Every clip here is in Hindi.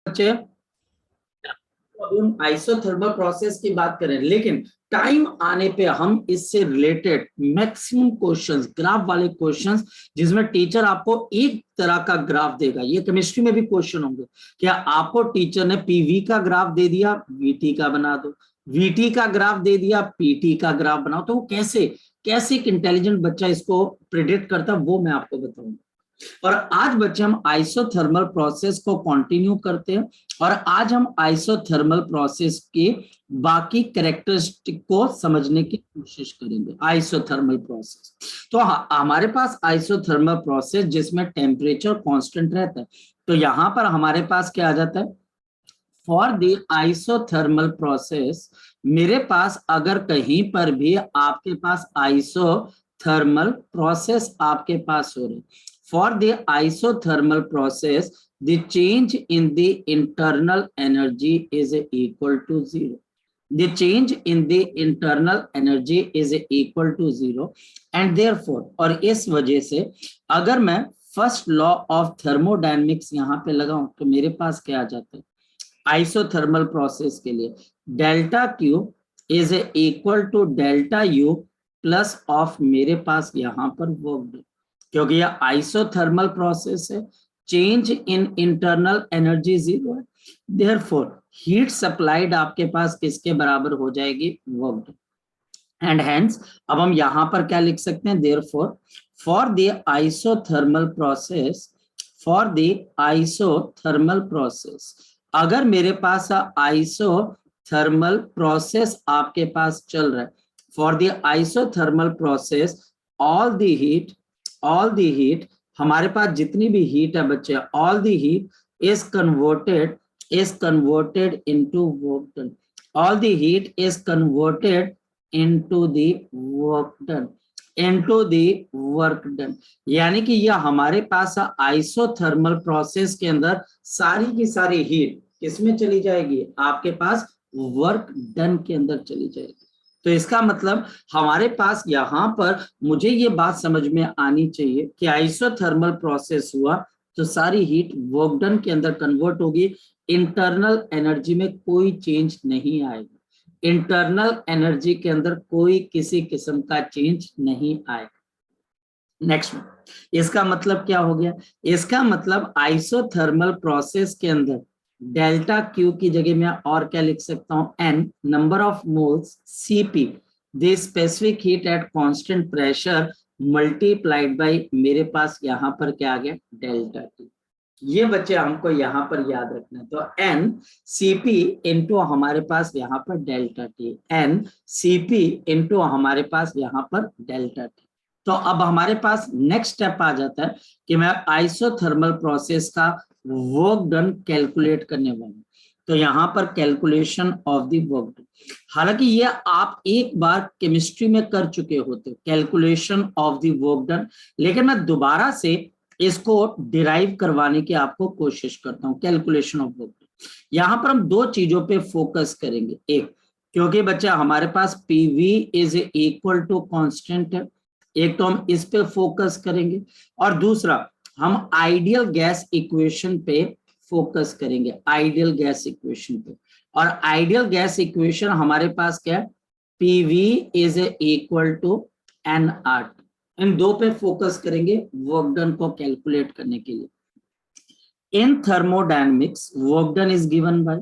बच्चे अभी हम आइसोथर्मल प्रोसेस की बात करें, लेकिन टाइम आने पे हम इससे रिलेटेड मैक्सिमम क्वेश्चंस, ग्राफ वाले क्वेश्चंस, जिसमें टीचर आपको एक तरह का ग्राफ देगा। ये केमिस्ट्री में भी क्वेश्चन होंगे। क्या आपको टीचर ने पीवी का ग्राफ दे दिया, वीटी का बना दो, वीटी का ग्राफ दे दिया, पीटी का ग्राफ बनाओ, तो वो कैसे कैसे एक इंटेलिजेंट बच्चा इसको प्रिडिक्ट करता, वो मैं आपको बताऊंगा। और आज बच्चे हम आइसोथर्मल प्रोसेस को कंटिन्यू करते हैं, और आज हम आइसोथर्मल प्रोसेस के बाकी कैरेक्टरिस्टिक को समझने की कोशिश करेंगे। आइसोथर्मल प्रोसेस, तो हमारे पास आइसोथर्मल प्रोसेस जिसमें टेम्परेचर कांस्टेंट रहता है, तो यहां पर हमारे पास क्या आ जाता है, फॉर द आइसोथर्मल प्रोसेस, मेरे पास अगर कहीं पर भी आपके पास आइसोथर्मल प्रोसेस आपके पास हो रही, for the isothermal process the change in the internal energy is equal to zero. The change in the internal energy is equal to zero, and therefore, और इस वजह से अगर मैं फर्स्ट लॉ ऑफ थर्मोडायनेमिक्स यहां पे लगाऊं, तो मेरे पास क्या आ जाता है, आइसोथर्मल प्रोसेस के लिए delta Q is equal to delta U plus of मेरे पास यहां पर वर्क, क्योंकि यह आइसोथर्मल प्रोसेस है, change in internal energy zero है, देयरफॉर हीट सप्लाइड आपके पास किसके बराबर हो जाएगी, वर्क। एंड हेंस अब हम यहां पर क्या लिख सकते हैं, therefore for the isothermal process, for the isothermal process, अगर मेरे पास आइसोथर्मल प्रोसेस आपके पास चल रहा है, for the isothermal process all the heat, all the heat, हमारे पास जितनी भी हीट है बच्चे, all the heat is converted into work done, all the heat is converted into the work done, into the work done, यानी कि यह हमारे पास आइसोथर्मल प्रोसेस के अंदर सारी की सारी हीट किसमें चली जाएगी, आपके पास वर्क डन के अंदर चली जाएगी। तो इसका मतलब हमारे पास यहां पर मुझे ये बात समझ में आनी चाहिए कि आइसोथर्मल प्रोसेस हुआ तो सारी हीट वर्क डन के अंदर कन्वर्ट होगी, इंटरनल एनर्जी में कोई चेंज नहीं आएगा, इंटरनल एनर्जी के अंदर कोई किसी किस्म का चेंज नहीं आएगा। नेक्स्ट, इसका मतलब क्या हो गया, इसका मतलब आइसोथर्मल प्रोसेस के अंदर डेल्टा क्यू की जगह मैं और क्या लिख सकता हूं, n number of moles CP the specific heat at constant pressure multiplied by मेरे पास यहां पर क्या आ गया, डेल्टा टी। ये बच्चे हमको यहाँ पर याद रखना है, तो एन सीपी इंटू हमारे पास यहाँ पर delta T, n CP into हमारे पास यहाँ पर डेल्टा टी। तो अब हमारे पास नेक्स्ट स्टेप आ जाता है कि मैं आइसोथर्मल प्रोसेस का वर्क डन कैलकुलेट करने वाला हूं, तो यहाँ पर calculation of the work done, हालांकि ये आप एक बार केमिस्ट्री में कर चुके होते calculation of the work done, लेकिन मैं दोबारा से इसको डिराइव करवाने की आपको कोशिश करता हूं, कैलकुलेशन ऑफ वर्क। यहां पर हम दो चीजों पे फोकस करेंगे, एक क्योंकि बच्चा हमारे पास PV is equal to constant है, एक तो हम इस पे फोकस करेंगे, और दूसरा हम आइडियल गैस इक्वेशन पे फोकस करेंगे, आइडियल गैस इक्वेशन पे। और आइडियल गैस इक्वेशन हमारे पास क्या है, PV is equal to N R, इन दो पे फोकस करेंगे वर्क डन को कैलकुलेट करने के लिए। In thermodynamics work done is given by,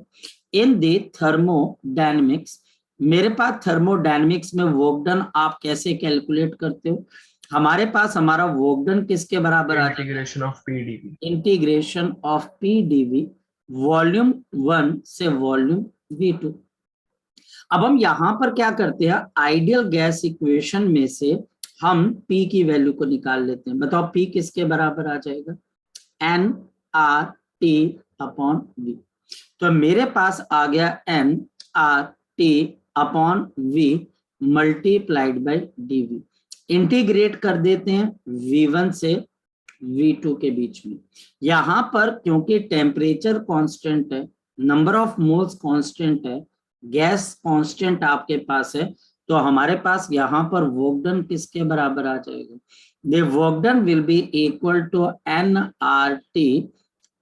in the thermodynamics, मेरे पास थर्मोडायनेमिक्स में वर्क डन आप कैसे कैलकुलेट करते हो, हमारे पास हमारा वर्क डन किसके बराबर आता है, integration of PDV, integration of PDV volume 1 से वॉल्यूम V2। अब हम यहां पर क्या करते हैं, आइडियल गैस इक्वेशन में से हम P की वैल्यू को निकाल लेते हैं। बताओ P किसके बराबर आ जाएगा, n R T upon V. तो मेरे पास आ गया n R T upon V multiplied by DV. Integrate कर देते हैं V1 से V2 के बीच में। यहां पर क्योंकि टेम्परेचर कांस्टेंट है, नंबर ऑफ मोल्स कांस्टेंट है, गैस कांस्टेंट आपके पास है, तो हमारे पास यहां पर वर्क डन किसके बराबर आ जाएगा, the work done will be equal to nRT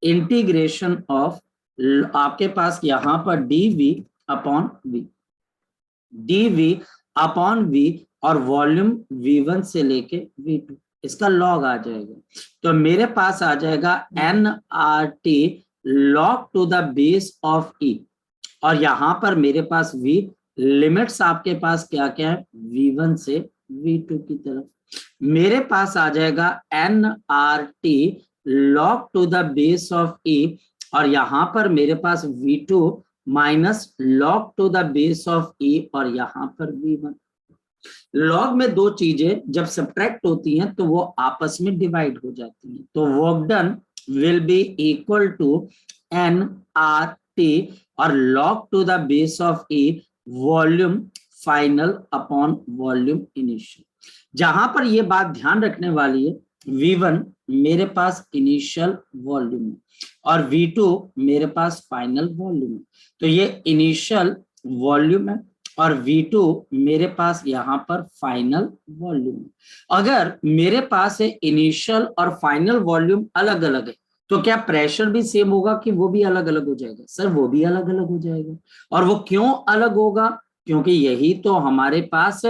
integration of आपके पास यहाँ पर dv upon v, dv upon v और वॉल्यूम v1 से लेके v2, इसका लॉग आ जाएगा। तो मेरे पास आ जाएगा nRT log to the base of e, और यहां पर मेरे पास v लिमिट्स आपके पास क्या क्या है, v1 से v2 की तरफ। मेरे पास आ जाएगा nRT log to the base of e, और यहां पर मेरे पास v2 minus log to the base of e, और यहां पर v1। लॉग में दो चीजें जब सब्ट्रैक्ट होती हैं तो वो आपस में डिवाइड हो जाती हैं, तो work done will be equal to nRT और log to the base of e volume final upon volume initial. जहां पर ये बात ध्यान रखने वाली है, V1 मेरे पास इनिशियल वॉल्यूम है और V2 मेरे पास फाइनल वॉल्यूम है। तो ये इनिशियल वॉल्यूम है और V2 मेरे पास यहाँ पर फाइनल वॉल्यूम है। अगर मेरे पास इनिशियल और फाइनल वॉल्यूम अलग अलग है तो क्या प्रेशर भी सेम होगा कि वो भी अलग अलग हो जाएगा? सर वो भी अलग अलग हो जाएगा। और वो क्यों अलग होगा? क्योंकि यही तो हमारे पास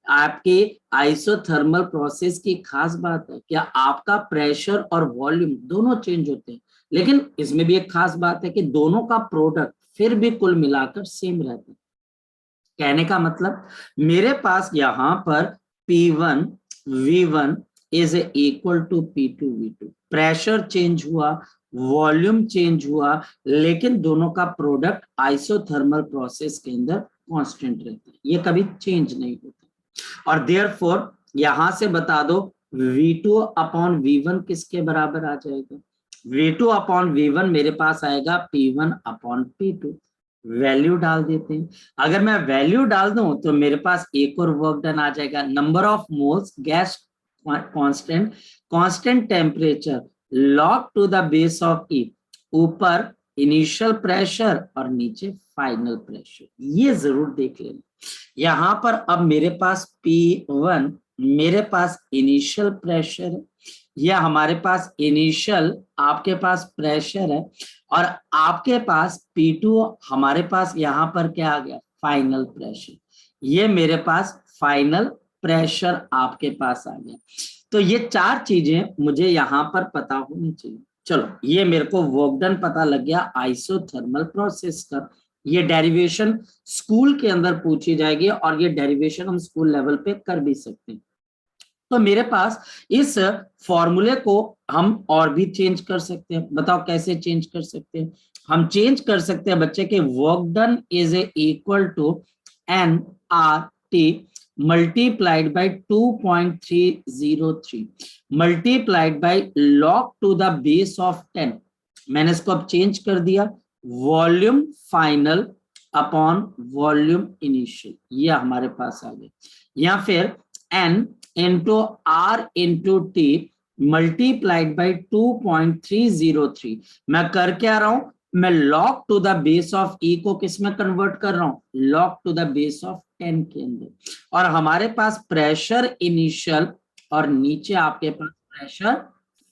आपके आइसोथर्मल प्रोसेस की खास बात है। क्या आपका प्रेशर और वॉल्यूम दोनों चेंज होते हैं, लेकिन इसमें भी एक खास बात है कि दोनों का प्रोडक्ट फिर भी कुल मिलाकर सेम रहता है। कहने का मतलब मेरे पास यहां पर P1 V1 is equal to P2 V2। Pressure change हुआ, वॉल्यूम चेंज हुआ, लेकिन दोनों का प्रोडक्ट आइसोथर्मल प्रोसेस के अंदर कांस्टेंट रहता है, ये कभी चेंज नहीं होता। और देयरफॉर यहां से बता दो V2 अपॉन V1 किसके बराबर आ जाएगा? V2 अपॉन V1 मेरे पास आएगा P1 अपॉन P2। वैल्यू डाल देते हैं। अगर मैं वैल्यू डाल दूं तो मेरे पास एक और वर्क डन आ जाएगा। Number of moles gas constant, constant temperature log to the base of e, ऊपर इनिशियल प्रेशर और नीचे फाइनल प्रेशर। ये जरूर देख लेना। यहां पर अब मेरे पास P1 मेरे पास इनिशियल प्रेशर है, यह हमारे पास इनिशियल आपके पास प्रेशर है, और आपके पास P2 हमारे पास यहां पर क्या आ गया? Final pressure. ये मेरे पास फाइनल प्रेशर आपके पास आ गया। तो ये चार चीजें मुझे यहां पर पता होनी चाहिए। चलो ये मेरे को वर्क डन पता लग गया आइसोथर्मल प्रोसेस का। ये डेरिवेशन स्कूल के अंदर पूछी जाएगी और ये डेरिवेशन हम स्कूल लेवल पे कर भी सकते हैं। तो मेरे पास इस फॉर्मूले को हम और भी चेंज कर सकते हैं। बताओ कैसे चेंज कर सकते हैं? हम चेंज कर सकते हैं बच्चे के work done is equal to nRT multiplied by 2.303 multiplied by log to the base of 10। मैंने इसको अब चेंज कर दिया, volume final upon volume initial, ये हमारे पास आ गया। या फिर n into R into T multiplied by 2.303। मैं कर क्या रहा हूं? मैं log to the base of E को किस में कन्वर्ट कर रहा हूं? log to the base of 10 के अंदर। और हमारे पास प्रेशर इनिशियल और नीचे आपके पास प्रेशर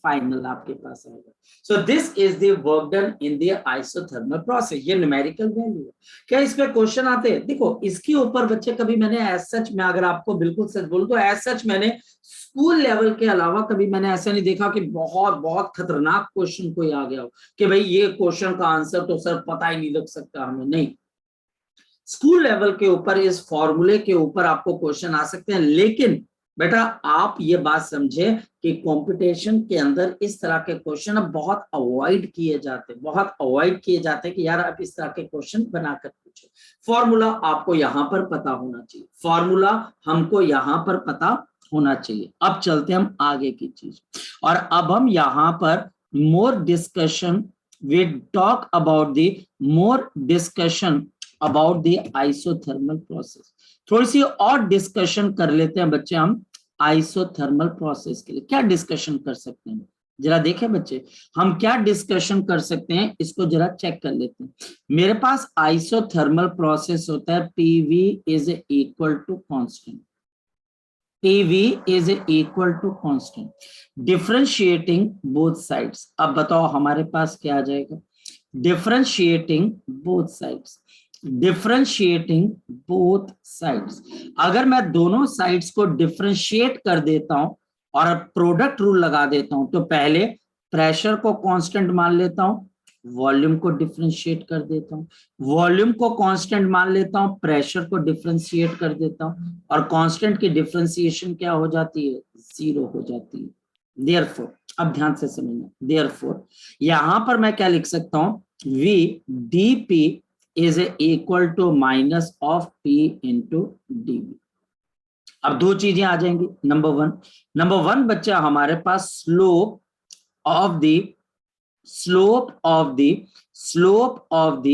फाइनल आपके पास आएगा। So this is the work done in the isothermal process. ये न्यूमेरिकल वैल्यू है। क्या इस पे क्वेश्चन आते हैं? देखो इसके ऊपर बच्चे कभी मैंने एज सच, मैं अगर आपको बिल्कुल सच बोलूं तो एज सच मैंने स्कूल लेवल के अलावा कभी मैंने ऐसा नहीं देखा कि बहुत बहुत खतरनाक क्वेश्चन कोई आ गया हो कि भाई ये क्वेश्चन का आंसर तो सर पता ही नहीं लग सकता हमें। नहीं, स्कूल लेवल के ऊपर इस फॉर्मूले के ऊपर आपको क्वेश्चन आ सकते हैं, लेकिन बेटा आप ये बात समझे कि कंपटीशन के अंदर इस तरह के क्वेश्चन अब बहुत अवॉइड किए जाते हैं, बहुत अवॉइड किए जाते हैं कि यार आप इस तरह के क्वेश्चन बनाकर पूछो। फॉर्मूला आपको यहां पर पता होना चाहिए, फॉर्मूला हमको यहां पर पता होना चाहिए। अब चलते हम आगे की चीज, और अब हम यहां पर more discussion, we talk about the more discussion about the isothermal process. थोड़ी सी और डिस्कशन कर लेते हैं बच्चे हम आइसोथर्मल प्रोसेस के लिए। क्या डिस्कशन कर सकते हैं जरा देखें बच्चे, हम क्या डिस्कशन कर सकते हैं इसको जरा चेक कर लेते हैं। मेरे पास आइसोथर्मल प्रोसेस होता है PV is equal to constant, PV is equal to constant, differentiating both sides. अब बताओ हमारे पास क्या आ जाएगा? Differentiating both sides, differentiating both sides. अगर मैं दोनों साइड्स को डिफरेंशिएट कर देता हूं और प्रोडक्ट रूल लगा देता हूं, तो पहले प्रेशर को कांस्टेंट मान लेता हूं, वॉल्यूम को डिफरेंशिएट कर देता हूं, वॉल्यूम को कांस्टेंट मान लेता हूं, प्रेशर को डिफरेंशिएट कर देता हूं, और कांस्टेंट की डिफरेंशिएशन क्या हो जाती है, 0 हो जाती है। देयरफॉर, अब ध्यान से समझना, देयरफॉर यहां पर मैं क्या लिख सकता हूं, V dP is equal to minus of P into dV। अब दो चीजें आ जाएंगी। नंबर वन बच्चा हमारे पास slope of the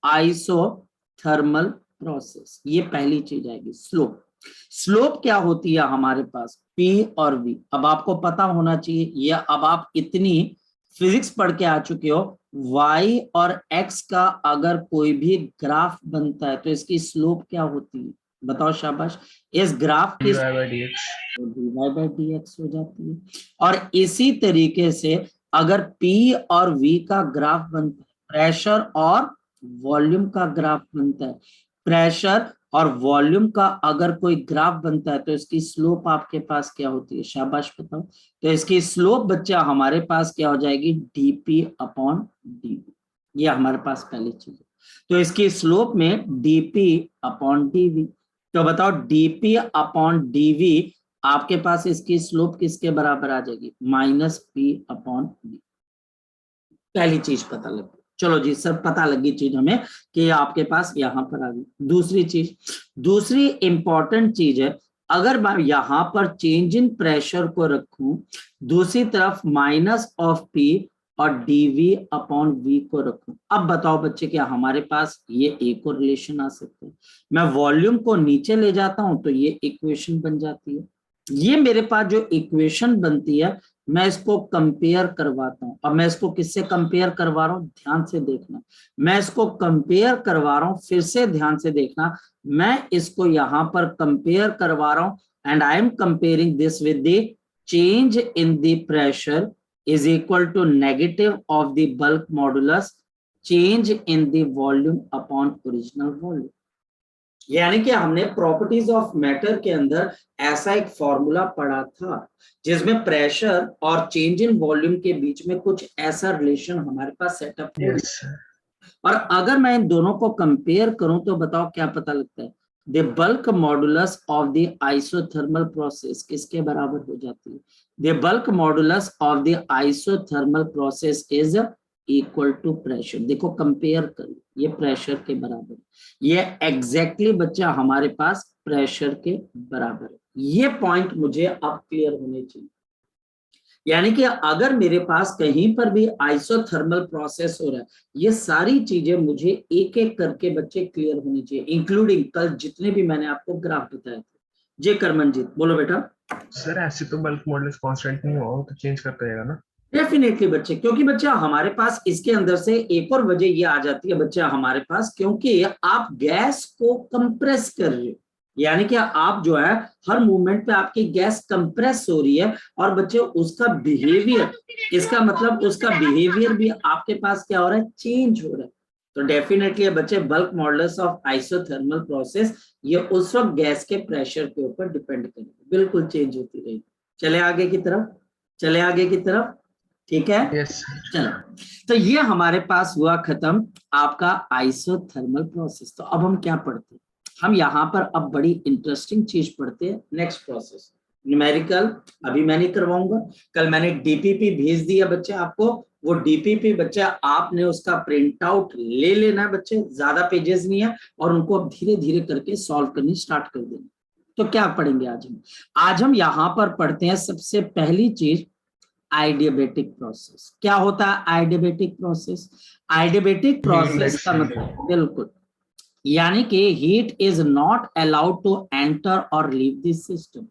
isothermal process, ये पहली चीज आएगी। स्लोप क्या होती है हमारे पास, P और V। अब आपको पता होना चाहिए, या अब आप इतनी फिजिक्स पढ़ के आ चुके हो, y और x का अगर कोई भी ग्राफ बनता है तो इसकी स्लोप क्या होती है, बताओ शाबाश। इस ग्राफ की dy by dx हो जाती है। और इसी तरीके से अगर P और V का ग्राफ बनता है, प्रेशर और वॉल्यूम का ग्राफ बनता है, प्रेशर और वॉल्यूम का अगर कोई ग्राफ बनता है तो इसकी स्लोप आपके पास क्या होती है, शाबाश बताओ। तो इसकी स्लोप बच्चा हमारे पास क्या हो जाएगी, dp अपॉन dv। ये हमारे पास पहली चीज है। तो इसकी स्लोप में dp अपॉन dv, तो बताओ dp अपॉन dv आपके पास इसकी स्लोप किसके बराबर आ जाएगी, माइनस p अपॉन d। पहली चीज पता लगी, चलो जी सर पता लगी चीज हमें कि आपके पास यहां पर आ गई। दूसरी इंपॉर्टेंट चीज है, अगर मैं यहां पर चेंज इन प्रेशर को रखूं, दूसरी तरफ माइनस ऑफ पी और डीवी अपॉन वी को रखूं, अब बताओ बच्चे क्या हमारे पास ये एक और रिलेशन आ सकता है। मैं वॉल्यूम को नीचे ले जाता हूं तो ये इक्वेशन बन जाती है। ये मेरे पास जो इक्वेशन बनती है, मैं इसको कंपेयर करवाता हूं। अब मैं इसको किससे कंपेयर करवा रहा हूं, ध्यान से देखना। मैं इसको कंपेयर करवा रहा हूं, फिर से ध्यान से देखना। मैं इसको यहां पर कंपेयर करवा रहा हूं and I am comparing this with the change in the pressure is equal to negative of the bulk modulus change in the volume upon original volume. यानी कि हमने प्रॉपर्टीज ऑफ मैटर के अंदर ऐसा एक फॉर्मूला पढ़ा था जिसमें प्रेशर और चेंज इन वॉल्यूम के बीच में कुछ ऐसा रिलेशन हमारे पास सेटअप हो। और अगर मैं इन दोनों को कंपेयर करूं तो बताओ क्या पता लगता है, the bulk modulus of the isothermal process किसके बराबर हो जाती है, the bulk modulus of the isothermal process is equal to pressure. देखो कंपेयर कर, ये प्रेशर के बराबर, ये एग्जैक्टली बच्चा हमारे पास प्रेशर के बराबर है। ये पॉइंट मुझे अब क्लियर होने चाहिए। यानी कि अगर मेरे पास कहीं पर भी आइसोथर्मल प्रोसेस हो रहा है, ये सारी चीजें मुझे एक एक करके बच्चे क्लियर होनी चाहिए, इंक्लूडिंग कल जितने भी मैंने आपको ग्राफ बताए थे। जे करमनजीत बोलो बेटा। सर ऐसे तो बल्क मॉडुलस कांस्टेंट नहीं हुआ, तो चेंज करता रहेगा ना। डेफिनेटली बच्चे, क्योंकि बच्चा हमारे पास इसके अंदर से एक और वजह ये आ जाती है बच्चा हमारे पास, क्योंकि आप गैस को कंप्रेस कर रहे हो। यानी कि आप जो है हर मूवमेंट पे आपकी गैस कंप्रेस हो रही है, और बच्चे उसका बिहेवियर, इसका मतलब उसका बिहेवियर भी आपके पास क्या हो रहा है, चेंज हो रहा है। तो डेफिनेटली बच्चे bulk modulus of isothermal process ये उस वक्त गैस के प्रेशर के ऊपर डिपेंड करेगी, बिल्कुल चेंज होती रहेगी। चले आगे की तरफ, ठीक है। यस चलो, तो ये हमारे पास हुआ खत्म आपका आइसोथर्मल प्रोसेस। तो अब हम क्या पढ़ते हैं, हम यहाँ पर अब बड़ी इंटरेस्टिंग चीज पढ़ते हैं, नेक्स्ट प्रोसेस न्यूमेरिकल। अभी मैं नहीं करवाऊंगा, कल मैंने डीपीपी भेज दिया बच्चे आपको, वो डीपीपी बच्चे आपने उसका प्रिंट आउट ले लेना है बच्चे, ज्यादा पेजेस नहीं है, और उनको अब धीरे धीरे करके सॉल्व करनी स्टार्ट कर देना। तो क्या पढ़ेंगे आज हम यहाँ पर पढ़ते हैं सबसे पहली चीज आइडियाबेटिक प्रोसेस। क्या होता है आइडियाबेटिक प्रोसेस, आइडियाबेटिक प्रोसेस का मतलब बिल्कुल, यानी कि heat is not allowed to enter और लीव दिस सिस्टम।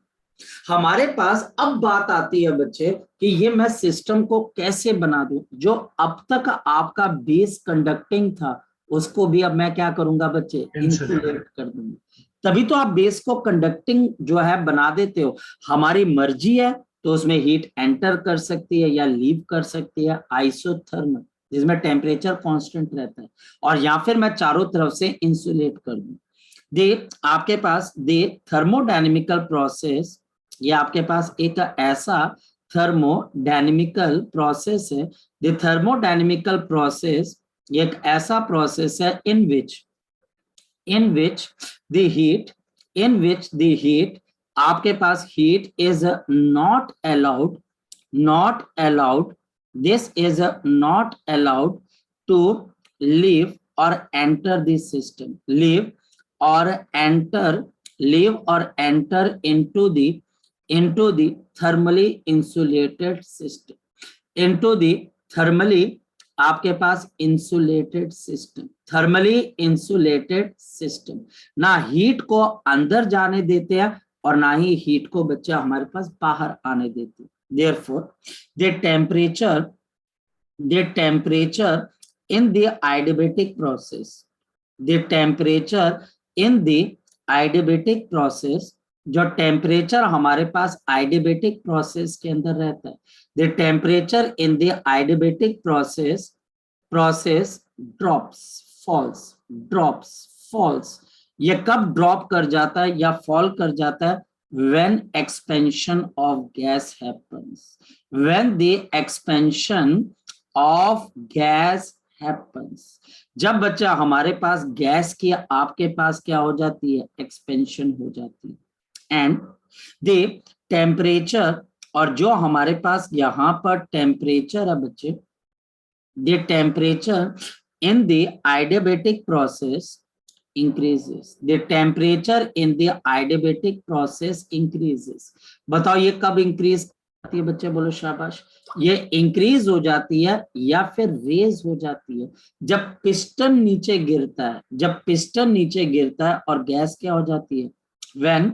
हमारे पास अब बात आती है बच्चे कि ये मैं सिस्टम को कैसे बना दूं, जो अब तक आपका बेस कंडक्टिंग था उसको भी अब मैं क्या करूंगा बच्चे, इंसुलेट कर दूंगा। तभी तो आप बेस को कंडक्टिंग जो है बना देते हो। हमारी मर्जी है तो उसमें हीट एंटर कर सकती है या लीव कर सकती है, आइसोथर्मल। जिसमें टेम्परेचर कांस्टेंट रहता है, और या फिर मैं चारों तरफ से इंसुलेट कर दूं। दे आपके पास दे थर्मोडायनेमिकल प्रोसेस, ये आपके पास एक ऐसा थर्मोडायनेमिकल प्रोसेस है। द थर्मोडायनेमिकल प्रोसेस एक ऐसा प्रोसेस है in which the heat आपके पास heat is not allowed this is not allowed to leave or enter the system, leave or enter into the thermally insulated system, into the thermally आपके पास insulated system, thermally insulated system. ना हीट को अंदर जाने देते हैं और ना ही हीट को बच्चा हमारे पास बाहर आने देते हैं। Therefore, the temperature in the adiabatic process, the temperature in the adiabatic process, जो टेम्परेचर हमारे पास adiabatic प्रोसेस के अंदर रहता है, the temperature in the adiabatic process falls। ये कब ड्रॉप कर जाता है या फॉल कर जाता है? when expansion of gas happens, when the expansion of gas happens, जब बच्चा हमारे पास गैस की आपके पास क्या हो जाती है? एक्सपेंशन हो जाती है। एंड द टेम्परेचर, और जो हमारे पास यहाँ पर टेम्परेचर है बच्चे, the temperature in the adiabatic process increases, the temperature in the adiabatic process increases। बताओ ये कब इंक्रीज होती है बच्चे? बोलो शाबाश। ये इंक्रीज हो जाती है या फिर रेज हो जाती है जब पिस्टन नीचे गिरता है, जब पिस्टन नीचे गिरता है और गैस क्या हो जाती है? when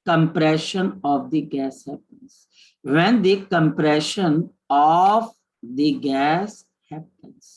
compression of the gas happens, when the compression of the gas happens।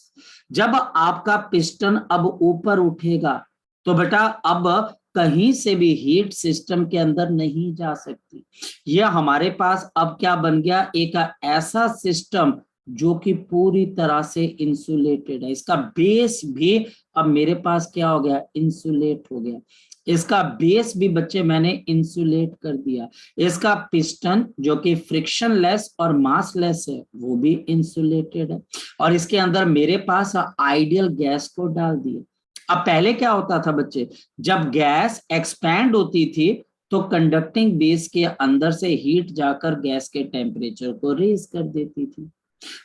जब आपका पिस्टन अब ऊपर उठेगा तो बेटा अब कहीं से भी हीट सिस्टम के अंदर नहीं जा सकती। यह हमारे पास अब क्या बन गया? एक ऐसा सिस्टम जो कि पूरी तरह से इंसुलेटेड है। इसका बेस भी अब मेरे पास क्या हो गया? इंसुलेट हो गया। इसका बेस भी बच्चे मैंने इंसुलेट कर दिया। इसका पिस्टन जो कि फ्रिक्शनलेस और मासलेस है वो भी इंसुलेटेड है, और इसके अंदर मेरे पास आइडियल गैस को डाल दिया। अब पहले क्या होता था बच्चे? जब गैस एक्सपैंड होती थी तो कंडक्टिंग बेस के अंदर से हीट जाकर गैस के टेम्परेचर को रेज कर देती थी।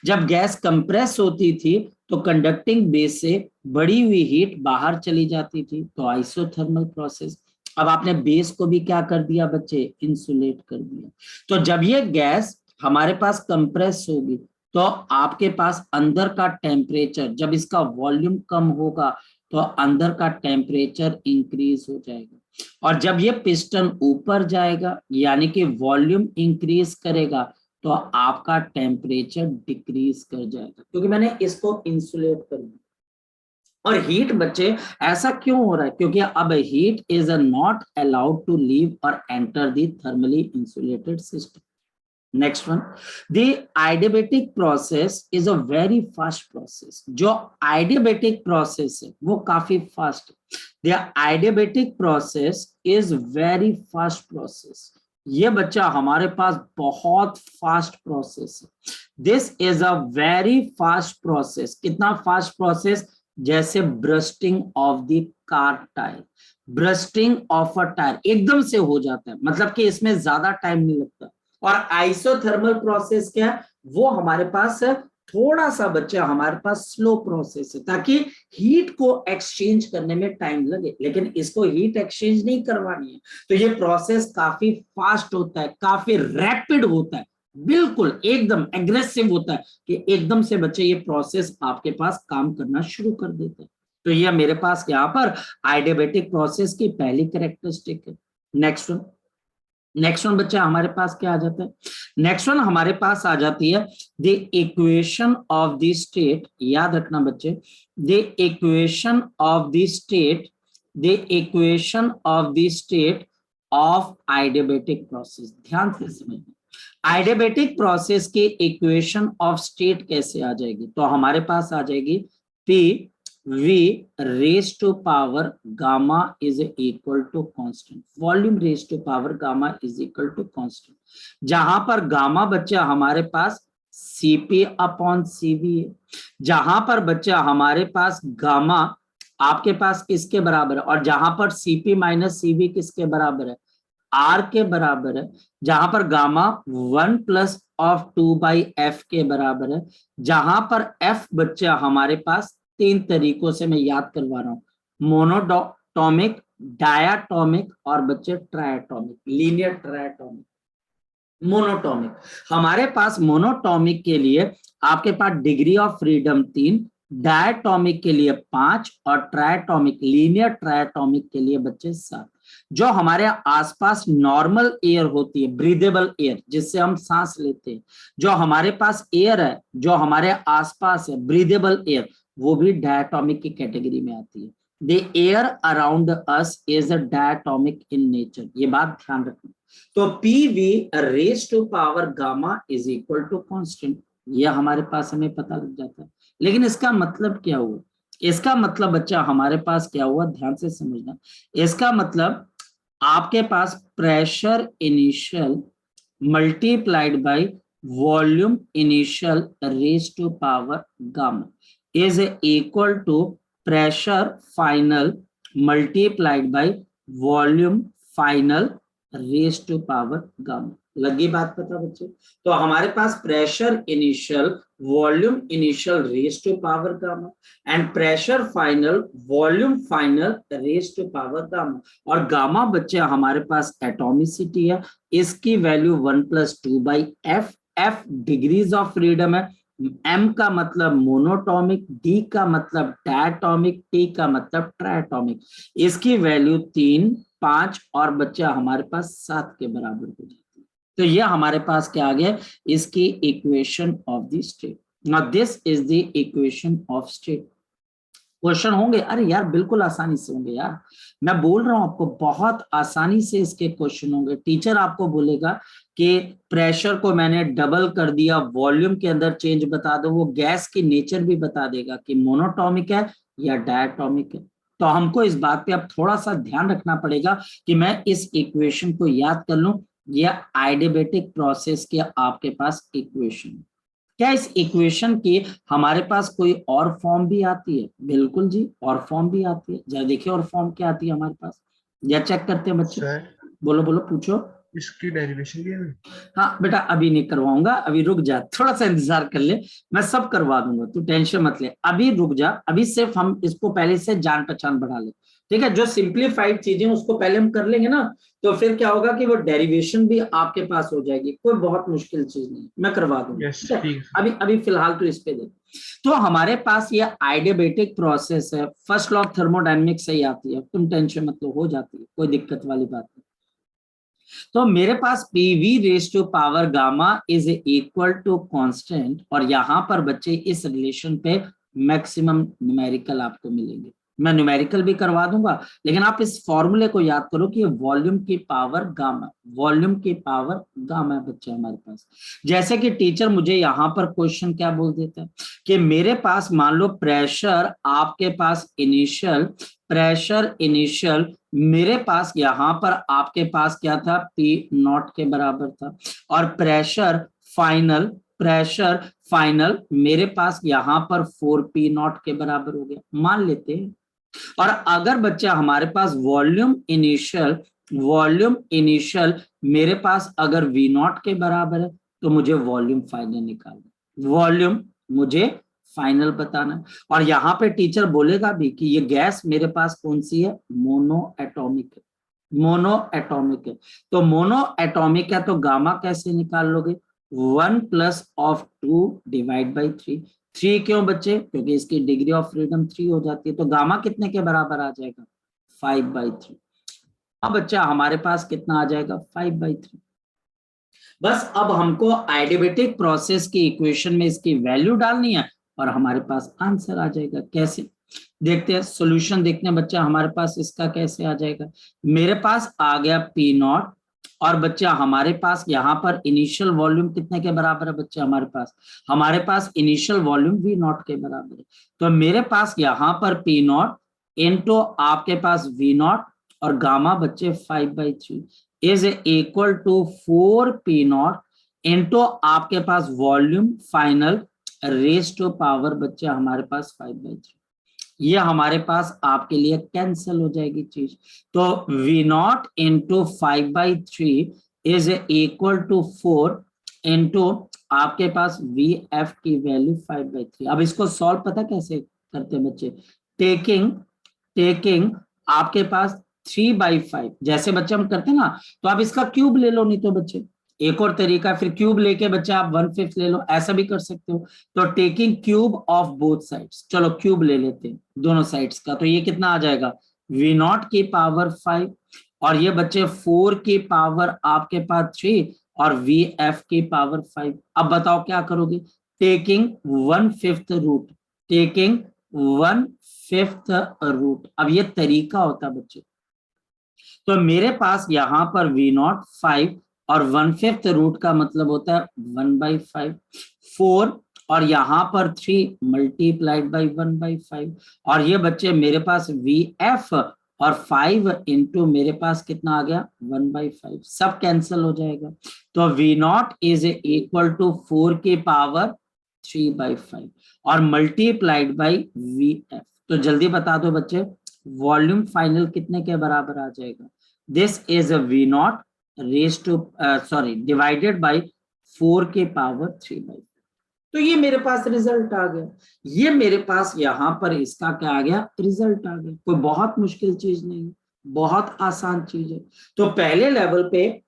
जब गैस कंप्रेस होती थी तो कंडक्टिंग बेस से बढ़ी हुई हीट बाहर चली जाती थी, तो आइसोथर्मल प्रोसेस। अब आपने बेस को भी क्या कर दिया बच्चे? इंसुलेट कर दिया। तो जब ये गैस हमारे पास कंप्रेस होगी तो आपके पास अंदर का टेम्परेचर, जब इसका वॉल्यूम कम होगा तो अंदर का टेम्परेचर इंक्रीज हो जाएगा, और जब ये पिस्टन ऊपर जाएगा यानी कि वॉल्यूम इंक्रीज करेगा तो आपका टेम्परेचर डिक्रीज कर जाएगा, क्योंकि मैंने इसको इंसुलेट कर दिया। और हीट बच्चे ऐसा क्यों हो रहा है? क्योंकि अब heat is not allowed to leave or enter the thermally insulated system. Next one, the adiabatic process is a very fast process. जो adiabatic प्रोसेस है वो काफी फास्ट है। The adiabatic process is very fast process. ये बच्चा हमारे पास बहुत फास्ट प्रोसेस है। This is a very fast process. कितना फास्ट प्रोसेस? जैसे bursting of the car tyre, bursting of a tyre एकदम से हो जाता है, मतलब कि इसमें ज्यादा टाइम नहीं लगता। और आइसोथर्मल प्रोसेस क्या है? वो हमारे पास थोड़ा सा बच्चा हमारे पास स्लो प्रोसेस है, ताकि हीट को एक्सचेंज करने में टाइम लगे, लेकिन इसको हीट एक्सचेंज नहीं करवानी है, तो ये प्रोसेस काफी फास्ट होता है, काफी रैपिड होता है, बिल्कुल एकदम एग्रेसिव होता है कि एकदम से बच्चे ये प्रोसेस आपके पास काम करना शुरू कर देते हैं। तो ये मेरे पास यहाँ पर adiabatic प्रोसेस की पहली कैरेक्टरिस्टिक है। नेक्स्ट वन बच्चा हमारे पास क्या आ जाता है? नेक्स्ट वन हमारे पास आ जाती है the equation of the state. याद रखना बच्चे, the equation of the state, the equation of the state of adiabatic process. ध्यान से समझना, आइडियबेटिक प्रोसेस की इक्वेशन ऑफ स्टेट कैसे आ जाएगी? तो हमारे पास आ जाएगी P V raise to power gamma is equal to constant, volume raise to power gamma is equal to constant, जहां पर गामा बच्चा हमारे पास सीपी अपॉन सीवी है, जहां पर बच्चा हमारे पास गामा आपके पास किसके बराबर है, और जहां पर सीपी माइनस सीवी किसके बराबर है, आर के बराबर है, जहां पर गामा 1+2/f के बराबर है, जहां पर f बच्चा हमारे पास तीन तरीकों से मैं याद करवा रहा हूं, मोनोटॉमिक, डायाटॉमिक और बच्चे ट्रायटॉमिक, लीनियर ट्रायटॉमिक, मोनोटॉमिक। हमारे पास मोनोटॉमिक के लिए आपके पास डिग्री ऑफ फ्रीडम 3, डायटॉमिक के लिए 5 और ट्रायटॉमिक, लीनियर ट्रायटॉमिक के लिए बच्चे 7। जो हमारे आसपास नॉर्मल एयर होती है, ब्रीदेबल एयर जिससे हम सांस लेते हैं, जो हमारे पास एयर है जो हमारे आसपास है ब्रीदेबल एयर, वो भी डायटॉमिक की कैटेगरी में आती है। The air around us is a diatomic in nature, ये बात ध्यान रखना। तो PV raise to power gamma is equal to constant, ये हमारे पास हमें पता लग जाता है। लेकिन इसका मतलब क्या हुआ? इसका मतलब बच्चा हमारे पास क्या हुआ, ध्यान से समझना। इसका मतलब आपके पास pressure initial multiplied by volume initial raise to power gamma is equal to pressure final multiplied by volume final raise to power gamma. लगी बात पता बच्चे? तो हमारे पास pressure initial volume initial raise to power gamma and pressure final volume final raise to power gamma, और गामा बच्चे हमारे पास एटॉमिसिटी है, इसकी value 1+2/f, f degrees of freedom है, m का मतलब मोनोटॉमिक, d का मतलब डायटॉमिक, t का मतलब ट्रायटॉमिक, इसकी वैल्यू 3, 5 और बच्चा हमारे पास 7 के बराबर हो जाती है। तो ये हमारे पास क्या आ गया, इसकी equation of the state. Now this is the equation of state. Question होंगे? अरे यार बिल्कुल आसानी से होंगे यार, मैं बोल रहा हूं आपको बहुत आसानी से इसके क्वेश्चन होंगे। टीचर आपको बोलेगा कि प्रेशर को मैंने डबल कर दिया, वॉल्यूम के अंदर चेंज बता दो, वो गैस की नेचर भी बता देगा कि मोनोटॉमिक है या डायटॉमिक है। तो हमको इस बात पे अब थोड़ा सा ध्यान रखना पड़ेगा कि मैं इस इक्वेशन को याद कर लूं, यह आइडियबेटिक प्रोसेस के आपके पास इक्वेशन। क्या इस इक्वेशन की हमारे पास कोई और फॉर्म भी आती है? बिल्कुल जी, और फॉर्म भी आती है। जरा देखिए और फॉर्म क्या आती है हमारे पास, या चेक करते हैं बच्चे। सर बोलो बोलो पूछो। इसकी डेरिवेशन भी है? हाँ बेटा अभी नहीं करवाऊंगा, अभी रुक जा, थोड़ा सा इंतजार कर ले, मैं सब करवा दूंगा, तू टेंशन मत ले, अभी रुक जा। अभी सिर्फ हम इसको पहले से जान पहचान बढ़ा ले, ठीक है? जो सिंप्लीफाइड चीजें उसको पहले हम कर लेंगे ना, तो फिर क्या होगा कि वो डेरिवेशन भी आपके पास हो जाएगी, कोई बहुत मुश्किल चीज नहीं, मैं करवा दूंगा। यस ठीक है, ठीक। अभी अभी फिलहाल तो इस पे दे। तो हमारे पास ये आइडियबेटिक प्रोसेस है, फर्स्ट लॉ ऑफ थर्मोडायनेमिक्स से ही आती है, तुम टेंशन मत लो, हो जाती है, कोई दिक्कत वाली बात नहीं। तो मेरे पास PV raise to power gamma is equal to constant, और यहां पर बच्चे इस रिलेशन पे मैक्सिमम न्यूमेरिकल आपको मिलेंगे, मैं न्यूमेरिकल भी करवा दूंगा, लेकिन आप इस फॉर्मूले को याद करो कि वॉल्यूम की पावर गामा, वॉल्यूम की पावर गामा है बच्चे हमारे पास। जैसे कि टीचर मुझे यहाँ पर क्वेश्चन क्या बोल देता है कि मेरे पास मान लो प्रेशर आपके पास इनिशियल, प्रेशर इनिशियल मेरे पास यहाँ पर आपके पास क्या था, P0 के बराबर था, और प्रेशर फाइनल, प्रेशर फाइनल मेरे पास यहाँ पर 4P0 के बराबर हो गया, मान लेते हैं। और अगर बच्चा हमारे पास वॉल्यूम इनिशियल, वॉल्यूम इनिशियल मेरे पास अगर V0 के बराबर है, तो मुझे वॉल्यूम फाइनल निकालना, वॉल्यूम मुझे फाइनल बताना है। और यहाँ पे टीचर बोलेगा भी कि ये गैस मेरे पास कौन सी है, मोनो एटॉमिक है, मोनो एटॉमिक है। तो मोनो एटॉमिक है तो गामा कैसे निकाल लोगे, 1+2 डिवाइड बाई 3। 3 क्यों बच्चे, क्योंकि इसकी डिग्री ऑफ फ्रीडम 3 हो जाती है, तो गामा कितने के बराबर आ जाएगा, 5/3। अब बच्चा हमारे पास कितना आ जाएगा, 5/3। बस अब हमको आइडियबेटिक प्रोसेस की इक्वेशन में इसकी वैल्यू डालनी है और हमारे पास आंसर आ जाएगा। कैसे देखते हैं, सॉल्यूशन देखते हैं बच्चा, हमारे पास इसका कैसे आ जाएगा। मेरे पास आ गया P0 और बच्चा हमारे पास यहाँ पर इनिशियल वॉल्यूम कितने के बराबर है बच्चे, हमारे पास इनिशियल वॉल्यूम V नॉट के बराबर है। तो मेरे पास यहाँ पर P नॉट इनटू आपके पास V नॉट और गामा बच्चे 5/3 is equal to 4P not into आपके पास volume final raise to power बच्चे हमारे पास 5/3। ये हमारे पास आपके लिए कैंसिल हो जाएगी चीज। तो V naught into 5/3 is equal to 4 into आपके पास VF की वैल्यू 5/3। अब इसको सॉल्व पता कैसे करते हैं बच्चे, टेकिंग आपके पास 3/5 जैसे बच्चे हम करते हैं ना, तो आप इसका क्यूब ले लो, नहीं तो बच्चे एक और तरीका, फिर क्यूब लेके बच्चे आप 1/5 ले लो, ऐसा भी कर सकते हो। तो taking cube of both sides, चलो क्यूब ले लेते हैं दोनों साइड्स का, तो ये कितना आ जाएगा V नॉट की पावर 5 और ये बच्चे 4 की पावर आपके पास 3 और VF की पावर 5। अब बताओ क्या करोगे, टेकिंग 1/5 रूट, टेकिंग 1/5 रूट। अब ये तरीका होता है बच्चे। तो मेरे पास यहाँ पर V नॉट 5 और 1/5 रूट का मतलब होता है 1/5, 4 और यहाँ पर 3 मल्टीप्लाइड बाई 1/5 और ये बच्चे मेरे पास VF और 5 इंटू मेरे पास कितना आ गया 1/5, सब कैंसिल हो जाएगा। तो V naught is equal to 4 की पावर 3/5 और मल्टीप्लाइड बाई VF। तो जल्दी बता दो बच्चे वॉल्यूम फाइनल कितने के बराबर आ जाएगा, this is V naught raise to divided by 4 के पावर 3/5। तो ये मेरे पास रिजल्ट आ गया, ये मेरे पास यहाँ पर इसका क्या आ गया रिजल्ट आ गया। कोई बहुत मुश्किल चीज नहीं है, बहुत आसान चीज है। तो पहले लेवल पे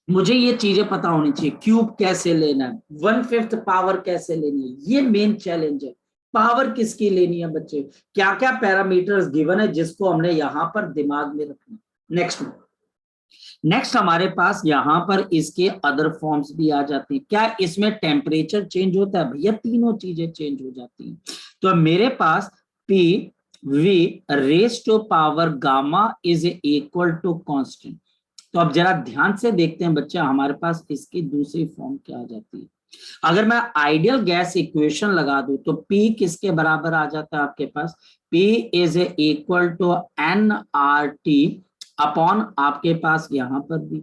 मुझे ये चीजें पता होनी चाहिए, क्यूब कैसे लेना है, 1/5 पावर कैसे लेनी है, ये मेन चैलेंज है। पावर किसकी लेनी है बच्चे, क्या क्या पैरामीटर्स गिवन है जिसको हमने यहाँ पर दिमाग में रखना। नेक्स्ट हमारे पास यहाँ पर इसके अदर फॉर्म्स भी आ जाती हैं। क्या इसमें टेम्परेचर चेंज होता है भैया, तीनों चीजें चेंज हो जाती हैं। तो मेरे पास P V raise to power gamma is equal to constant. तो अब जरा ध्यान से देखते हैं बच्चा, हमारे पास इसकी दूसरी फॉर्म क्या आ जाती है। अगर मैं आइडियल गैस इक्वेशन लगा दूं तो P किसके बराबर आ जाता है आपके पास, P is equal to nRT upon आपके पास यहां पर भी,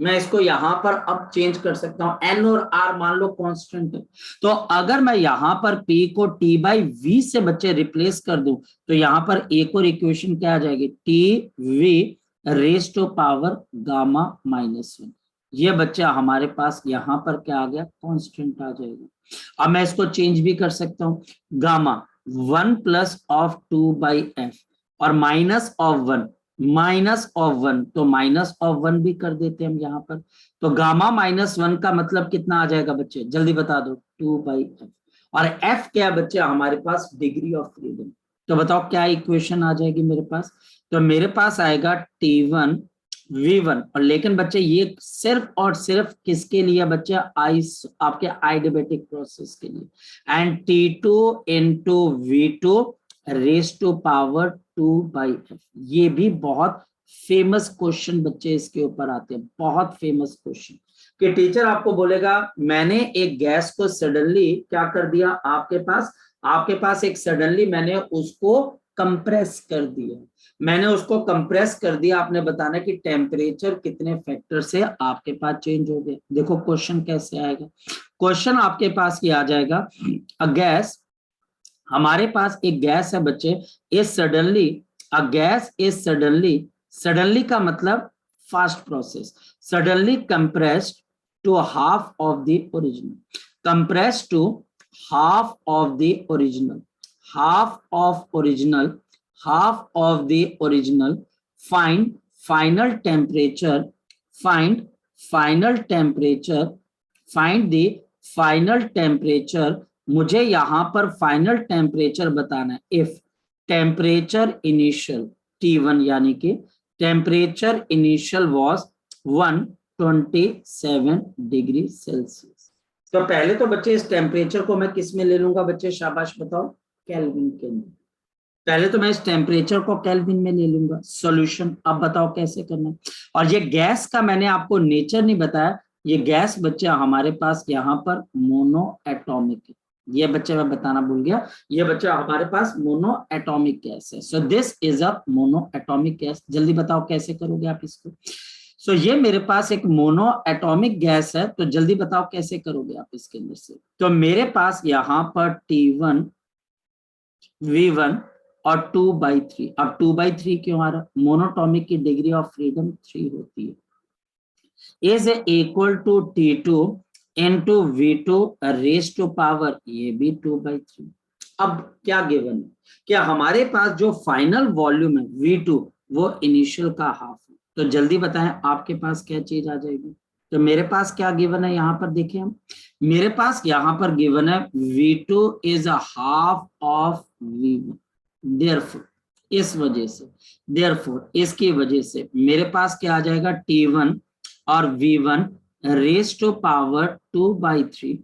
मैं इसको यहां पर अब चेंज कर सकता हूं, N और R मान लो कांस्टेंट है। तो अगर मैं यहां पर P को T/V से बच्चे रिप्लेस कर दूं तो यहां पर एक और इक्वेशन क्या आ जाएगी, TV raise to power gamma -1। ये बच्चा हमारे पास यहाँ पर क्या आ गया कांस्टेंट आ जाएगा। अब मैं इसको चेंज भी कर सकता हूँ, गामा 1 प्लस ऑफ 2/f और माइनस ऑफ 1 तो माइनस ऑफ 1 भी कर देते हैं हम यहाँ पर। तो गामा -1 का मतलब कितना आ जाएगा बच्चे, जल्दी बता दो 2/f और f क्या बच्चे हमारे पास डिग्री ऑफ फ्रीडम। तो बताओ क्या इक्वेशन आ जाएगी मेरे पास, तो मेरे पास आएगा T1 V1 और लेकिन बच्चे ये सिर्फ और सिर्फ किसके लिए बच्चे, आपके आइडियबेटिक प्रोसेस के लिए। And T2 into V2 raise to power 2/f। ये भी बहुत फेमस क्वेश्चन बच्चे इसके ऊपर आते हैं, बहुत फेमस क्वेश्चन कि टीचर आपको बोलेगा मैंने एक गैस को सडनली क्या कर दिया, आपके पास एक सडनली मैंने उसको कंप्रेस कर दिया, मैंने उसको कंप्रेस कर दिया, आपने बताना कि टेम्परेचर कितने फैक्टर से आपके पास चेंज हो गए। देखो क्वेश्चन कैसे आएगा, क्वेश्चन आपके पास ये आ जाएगा, अ गैस, हमारे पास एक गैस है बच्चे, is suddenly, a gas is suddenly का मतलब fast process, suddenly compressed to half of the original, compressed to half of the original, half of the original, find final temperature, find the final temperature। मुझे यहां पर फाइनल टेम्परेचर बताना है। इफ टेम्परेचर इनिशियल T1 यानी कि temperature initial was 127 degree Celsius. तो पहले तो बच्चे इस टेम्परेचर को मैं किस में ले लूंगा बच्चे, शाबाश बताओ, केल्विन के अंदर। पहले तो मैं इस टेम्परेचर को केल्विन में ले लूंगा, सॉल्यूशन। अब बताओ कैसे करना है। और ये गैस का मैंने आपको नेचर नहीं बताया, ये गैस बच्चा हमारे पास यहाँ पर मोनो एटॉमिक है, ये बच्चे मैं बताना भूल गया, ये बच्चा हमारे पास मोनो एटॉमिक गैस है। So this is a mono atomic gas. जल्दी बताओ कैसे करोगे आप इसको। सो ये मेरे पास एक मोनो एटॉमिक गैस है, तो जल्दी बताओ कैसे करोगे आप इसके अंदर से। तो मेरे पास यहाँ पर T1 V1 और 2/3। अब 2/3 क्यों आ रहा, मोनोटॉमिक की डिग्री ऑफ फ्रीडम 3 होती है। Is equal to T2 into V2 raise to power, ये भी 2/3। अब क्या गिवन है, क्या हमारे पास जो फाइनल वॉल्यूम है V2 वो इनिशियल का हाफ है। तो जल्दी बताएं आपके पास क्या चीज आ जाएगी। तो मेरे पास क्या गिवन है यहाँ पर देखिए हम, मेरे पास यहाँ पर गिवन है V2 is a half of V1। Therefore इस वजह से, देयरफॉर इसकी वजह से मेरे पास क्या आ जाएगा, T1 और V1 raise to power 2/3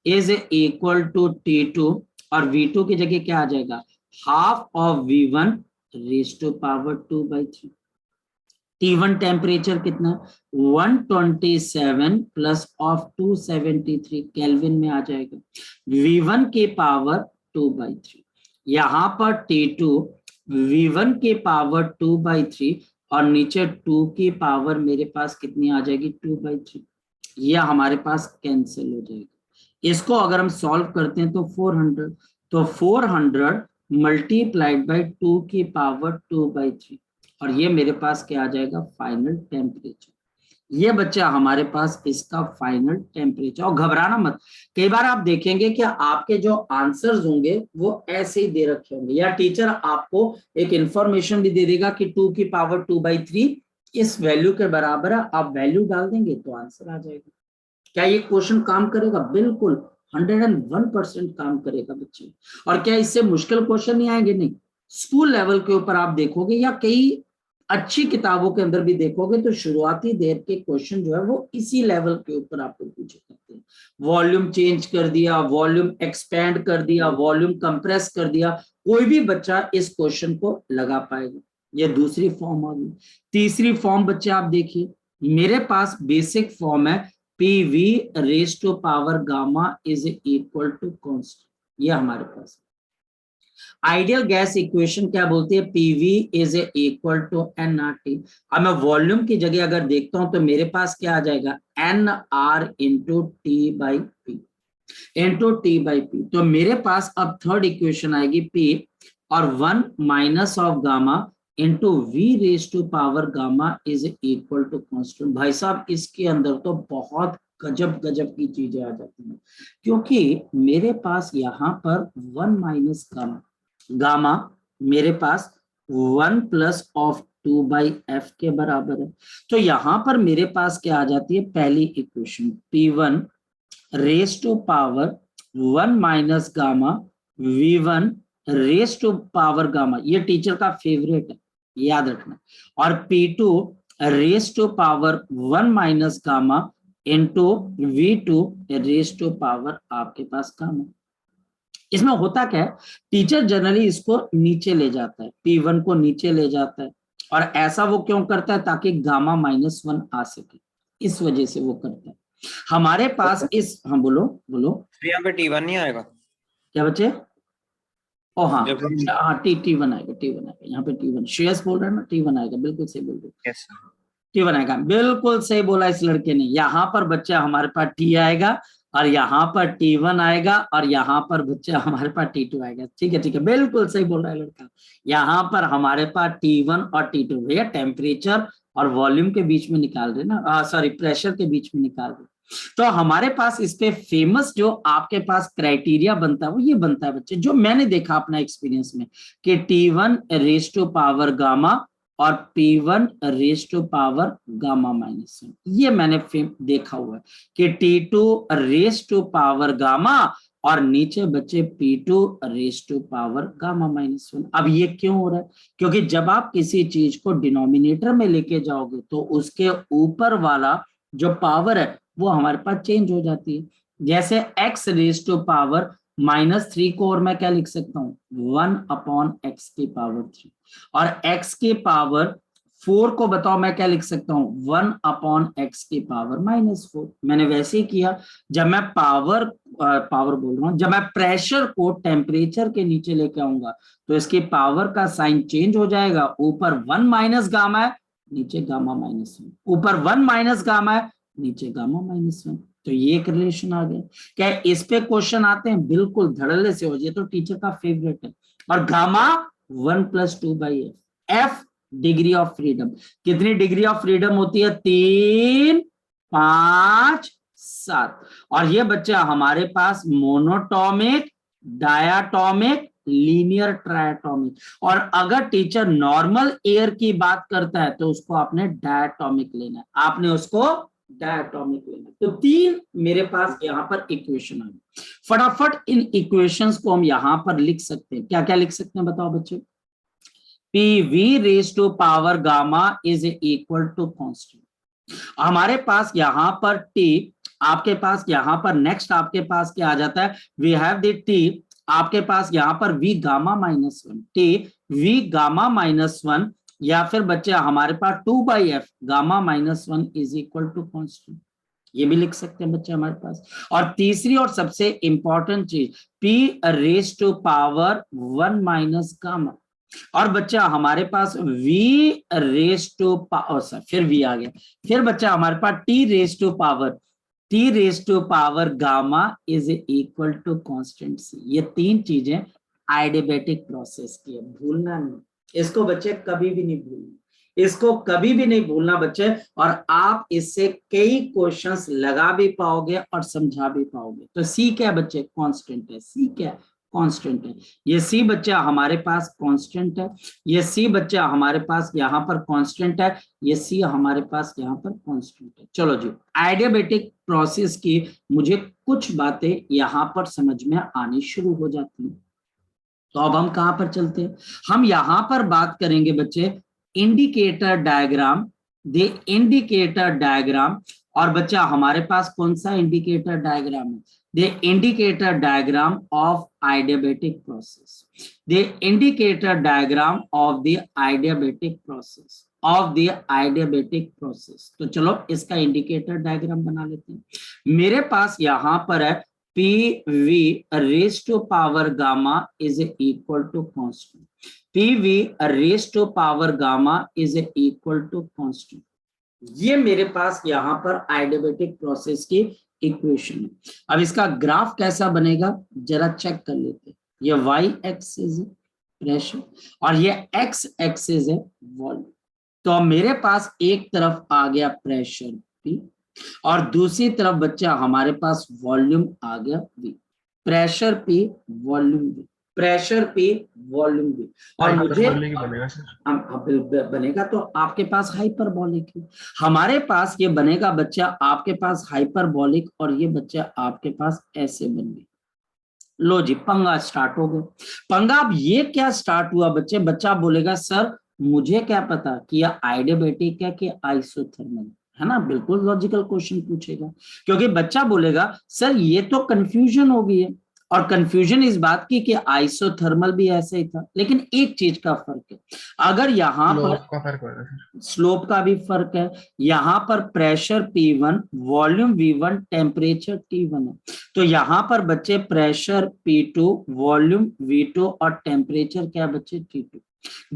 is equal to T2 और V2 की जगह क्या आ जाएगा, half of V1 raise to power 2/3। T1 temperature कितना, 127 प्लस ऑफ 273 केल्विन में आ जाएगा, V1 की पावर 2/3। यहाँ पर T2 V1 की पावर 2/3 और नीचे 2 की पावर मेरे पास कितनी आ जाएगी, 2/3। यह हमारे पास कैंसिल हो जाएगा। इसको अगर हम सॉल्व करते हैं तो 400, तो 400 मल्टीप्लाइड बाई 2 की पावर 2/3 और ये मेरे पास क्या आ जाएगा, फाइनल टेम्परेचर। ये बच्चा हमारे पास इसका फाइनल टेम्परेचर। और घबराना मत, कई बार आप देखेंगे कि आपके जो आंसर्स होंगे वो ऐसे ही दे रखे होंगे, या टीचर आपको एक इंफॉर्मेशन भी दे देगा कि 2 की पावर 2/3 इस वैल्यू के बराबर है, आप वैल्यू डाल देंगे तो आंसर आ जाएगा। क्या ये क्वेश्चन काम करेगा, बिल्कुल 101% काम करेगा बच्चे। और क्या इससे मुश्किल क्वेश्चन नहीं आएंगे, नहीं। स्कूल लेवल के ऊपर आप देखोगे या कई अच्छी किताबों के अंदर भी देखोगे तो शुरुआती देर के क्वेश्चन जो है वो इसी लेवल के ऊपर आपको पूछे जाते हैं। वॉल्यूम चेंज कर दिया, वॉल्यूम एक्सपेंड कर दिया, वॉल्यूम कंप्रेस कर दिया, कोई भी बच्चा इस क्वेश्चन को लगा पाएगा। ये दूसरी फॉर्म आ गई। तीसरी फॉर्म बच्चे आप देखिए, मेरे पास बेसिक फॉर्म है PV raise to power gamma is equal to constant, ये हमारे पास। आइडियल गैस इक्वेशन क्या बोलती है, PV is equal to nRT। अब मैं वॉल्यूम की जगह अगर देखता हूं तो मेरे पास क्या आ जाएगा, NR into T/P into T/P। तो मेरे पास अब थर्ड इक्वेशन आएगी P और 1 minus of gamma into V raise to power gamma is equal to constant. भाई साहब इसके अंदर तो बहुत गजब गजब की चीजें आ जाती हैं, क्योंकि मेरे पास यहाँ पर 1 माइनस गामा, गामा मेरे पास 1 प्लस ऑफ 2/f के बराबर है। तो यहां पर मेरे पास क्या आ जाती है, पहली equation P1 raise to power 1 minus gamma V1 raise to power gamma, ये टीचर का फेवरेट है याद रखना। और P2 raise to power 1 minus gamma into V2 raise to power आपके पास गामा। इसमें होता क्या है, टीचर जनरली इसको नीचे ले जाता है, P1 को नीचे ले जाता है, और ऐसा वो क्यों करता है, ताकि गामा -1 आ सके, इस वजह से वो करता है। हमारे पास इस, हाँ बोलो बोलो, यहाँ पे T1 नहीं आएगा क्या बच्चे, ओ हाँ जब हम हाँ T1 आएगा, T1 आएगा, यहाँ पे T1 श्रेयस बोल रहा है ना, T1 आएगा, बिल्कुल सही बोल रहे, yes, T1 आएगा, बिल्कुल सही बोला इस लड़के ने। यहाँ पर बच्चा हमारे पास T आएगा और यहाँ पर T1 आएगा और यहाँ पर बच्चा हमारे पास T2 आएगा। ठीक है, बिल्कुल सही बोल रहा है लड़का। यहाँ पर हमारे पास T1 और T2, भैया टेम्परेचर और वॉल्यूम के बीच में निकाल रहे ना, सॉरी प्रेशर के बीच में निकाल रहे। तो हमारे पास इस पे फेमस जो आपके पास क्राइटेरिया बनता है वो ये बनता है बच्चे, जो मैंने देखा अपना एक्सपीरियंस में, कि T1 raise to power gamma और P1 raise to power gamma -1, ये मैंने देखा हुआ है कि T2 raise to power gamma और नीचे बच्चे P2 raise to power gamma -1। अब ये क्यों हो रहा है, क्योंकि जब आप किसी चीज को डिनोमिनेटर में लेके जाओगे तो उसके ऊपर वाला जो पावर है वो हमारे पास चेंज हो जाती है। जैसे x रेज टू पावर -3 को और मैं क्या लिख सकता हूँ 1/x की पावर 3, और x की पावर 4 को बताओ मैं क्या लिख सकता हूँ 1/x की पावर -4। मैंने वैसे ही किया, जब मैं पावर बोल रहा हूँ, जब मैं प्रेशर को टेम्परेचर के नीचे लेके आऊंगा तो इसकी पावर का साइन चेंज हो जाएगा, ऊपर 1 माइनस गामा है, नीचे गामा -1, ऊपर 1 माइनस गामा है, नीचे गामा -1। तो ये एक रिलेशन आ गया। क्या इस पे क्वेश्चन आते हैं? बिल्कुल धड़ल्ले से हो, ये तो टीचर का फेवरेट है। और gamma 1 + 2/f, f degree of freedom. कितनी डिग्री ऑफ फ्रीडम होती है? 3, 5, 7। और ये बच्चा हमारे पास मोनोटॉमिक, डायाटॉमिक, लीनियर ट्रायटॉमिक। और अगर टीचर नॉर्मल एयर की बात करता है तो उसको आपने डायटॉमिक लेना है, आपने उसको डायटॉमिक लेना। तो 3 मेरे पास यहाँ पर इक्वेशन आ गई। फटाफट इन इक्वेशंस को हम यहाँ पर लिख सकते हैं। क्या क्या लिख सकते हैं बताओ बच्चों? PV⁻⁴ gamma is equal to constant. हमारे पास यहाँ पर T, आपके पास यहाँ पर नेक्स्ट आपके पास क्या आ जाता है? वी हैव द T, आपके पास यहाँ पर V gamma -1, T V gamma -1, या फिर बच्चे हमारे पास 2/f gamma -1 is equal to constant. ये भी लिख सकते हैं बच्चे हमारे पास। और तीसरी और सबसे इंपॉर्टेंट चीज P⁻1 माइनस गामा। और बच्चा हमारे पास फिर V आ गया। फिर बच्चा हमारे पास T⁻⁴ gamma is equal to constant C। ये 3 चीजें एडियाबैटिक प्रोसेस की है, भूलना नहीं इसको बच्चे, कभी भी नहीं भूलना, इसको कभी भी नहीं भूलना बच्चे। और आप इससे कई क्वेश्चंस लगा भी पाओगे और समझा भी पाओगे। तो C क्या बच्चे? कांस्टेंट है। C क्या? कांस्टेंट है। ये C बच्चा हमारे पास कांस्टेंट है, ये C बच्चा हमारे पास यहाँ पर कांस्टेंट है, ये C हमारे पास यहाँ पर कांस्टेंट है। चलो जी, एडियाबैटिक प्रोसेस की मुझे कुछ बातें यहाँ पर समझ में आनी शुरू हो जाती हैं। तो अब हम कहां पर चलते हैं? हम यहां पर बात करेंगे बच्चे इंडिकेटर डायग्राम, दे इंडिकेटर डायग्राम। और बच्चा हमारे पास कौन सा इंडिकेटर डायग्राम है? the indicator diagram of adiabatic process, the indicator diagram of the adiabatic process, of the adiabatic process। तो चलो इसका इंडिकेटर डायग्राम बना लेते हैं। मेरे पास यहां पर है PV⁻⁴ gamma is equal to constant, PV⁻⁴ gamma is equal to constant. ये मेरे पास यहाँ पर एडियाबैटिक प्रोसेस की इक्वेशन है। अब इसका ग्राफ कैसा बनेगा जरा चेक कर लेते हैं। ये y एक्सिस है प्रेशर और ये x एक्सिस है वॉल्यूम। तो मेरे पास एक तरफ आ गया प्रेशर P और दूसरी तरफ बच्चा हमारे पास वॉल्यूम आ गया V। Pressure P volume V, pressure P volume V। और मुझे बनेगा तो आपके पास हाइपरबोलिक है, हमारे पास ये बनेगा बच्चा आपके पास हाइपरबोलिक, और ये बच्चा आपके पास ऐसे बन गया। लो जी, पंगा स्टार्ट हो गया। पंगा अब ये क्या स्टार्ट हुआ बच्चे? बच्चा बोलेगा सर मुझे क्या पता कि यह आइडियाबैटिक है कि आइसोथर्मल है ना। बिल्कुल लॉजिकल क्वेश्चन पूछेगा, क्योंकि बच्चा बोलेगा सर ये तो कंफ्यूजन हो गई है। और कंफ्यूजन इस बात की कि आइसोथर्मल भी ऐसे ही था, लेकिन एक चीज का फर्क है। अगर यहाँ पर स्लोप का भी फर्क है, यहाँ पर pressure P1, volume V1, temperature T1 है। तो यहाँ पर बच्चे प्रेशर P2, वॉल्यूम V2 और टेम्परेचर क्या बच्चे T2।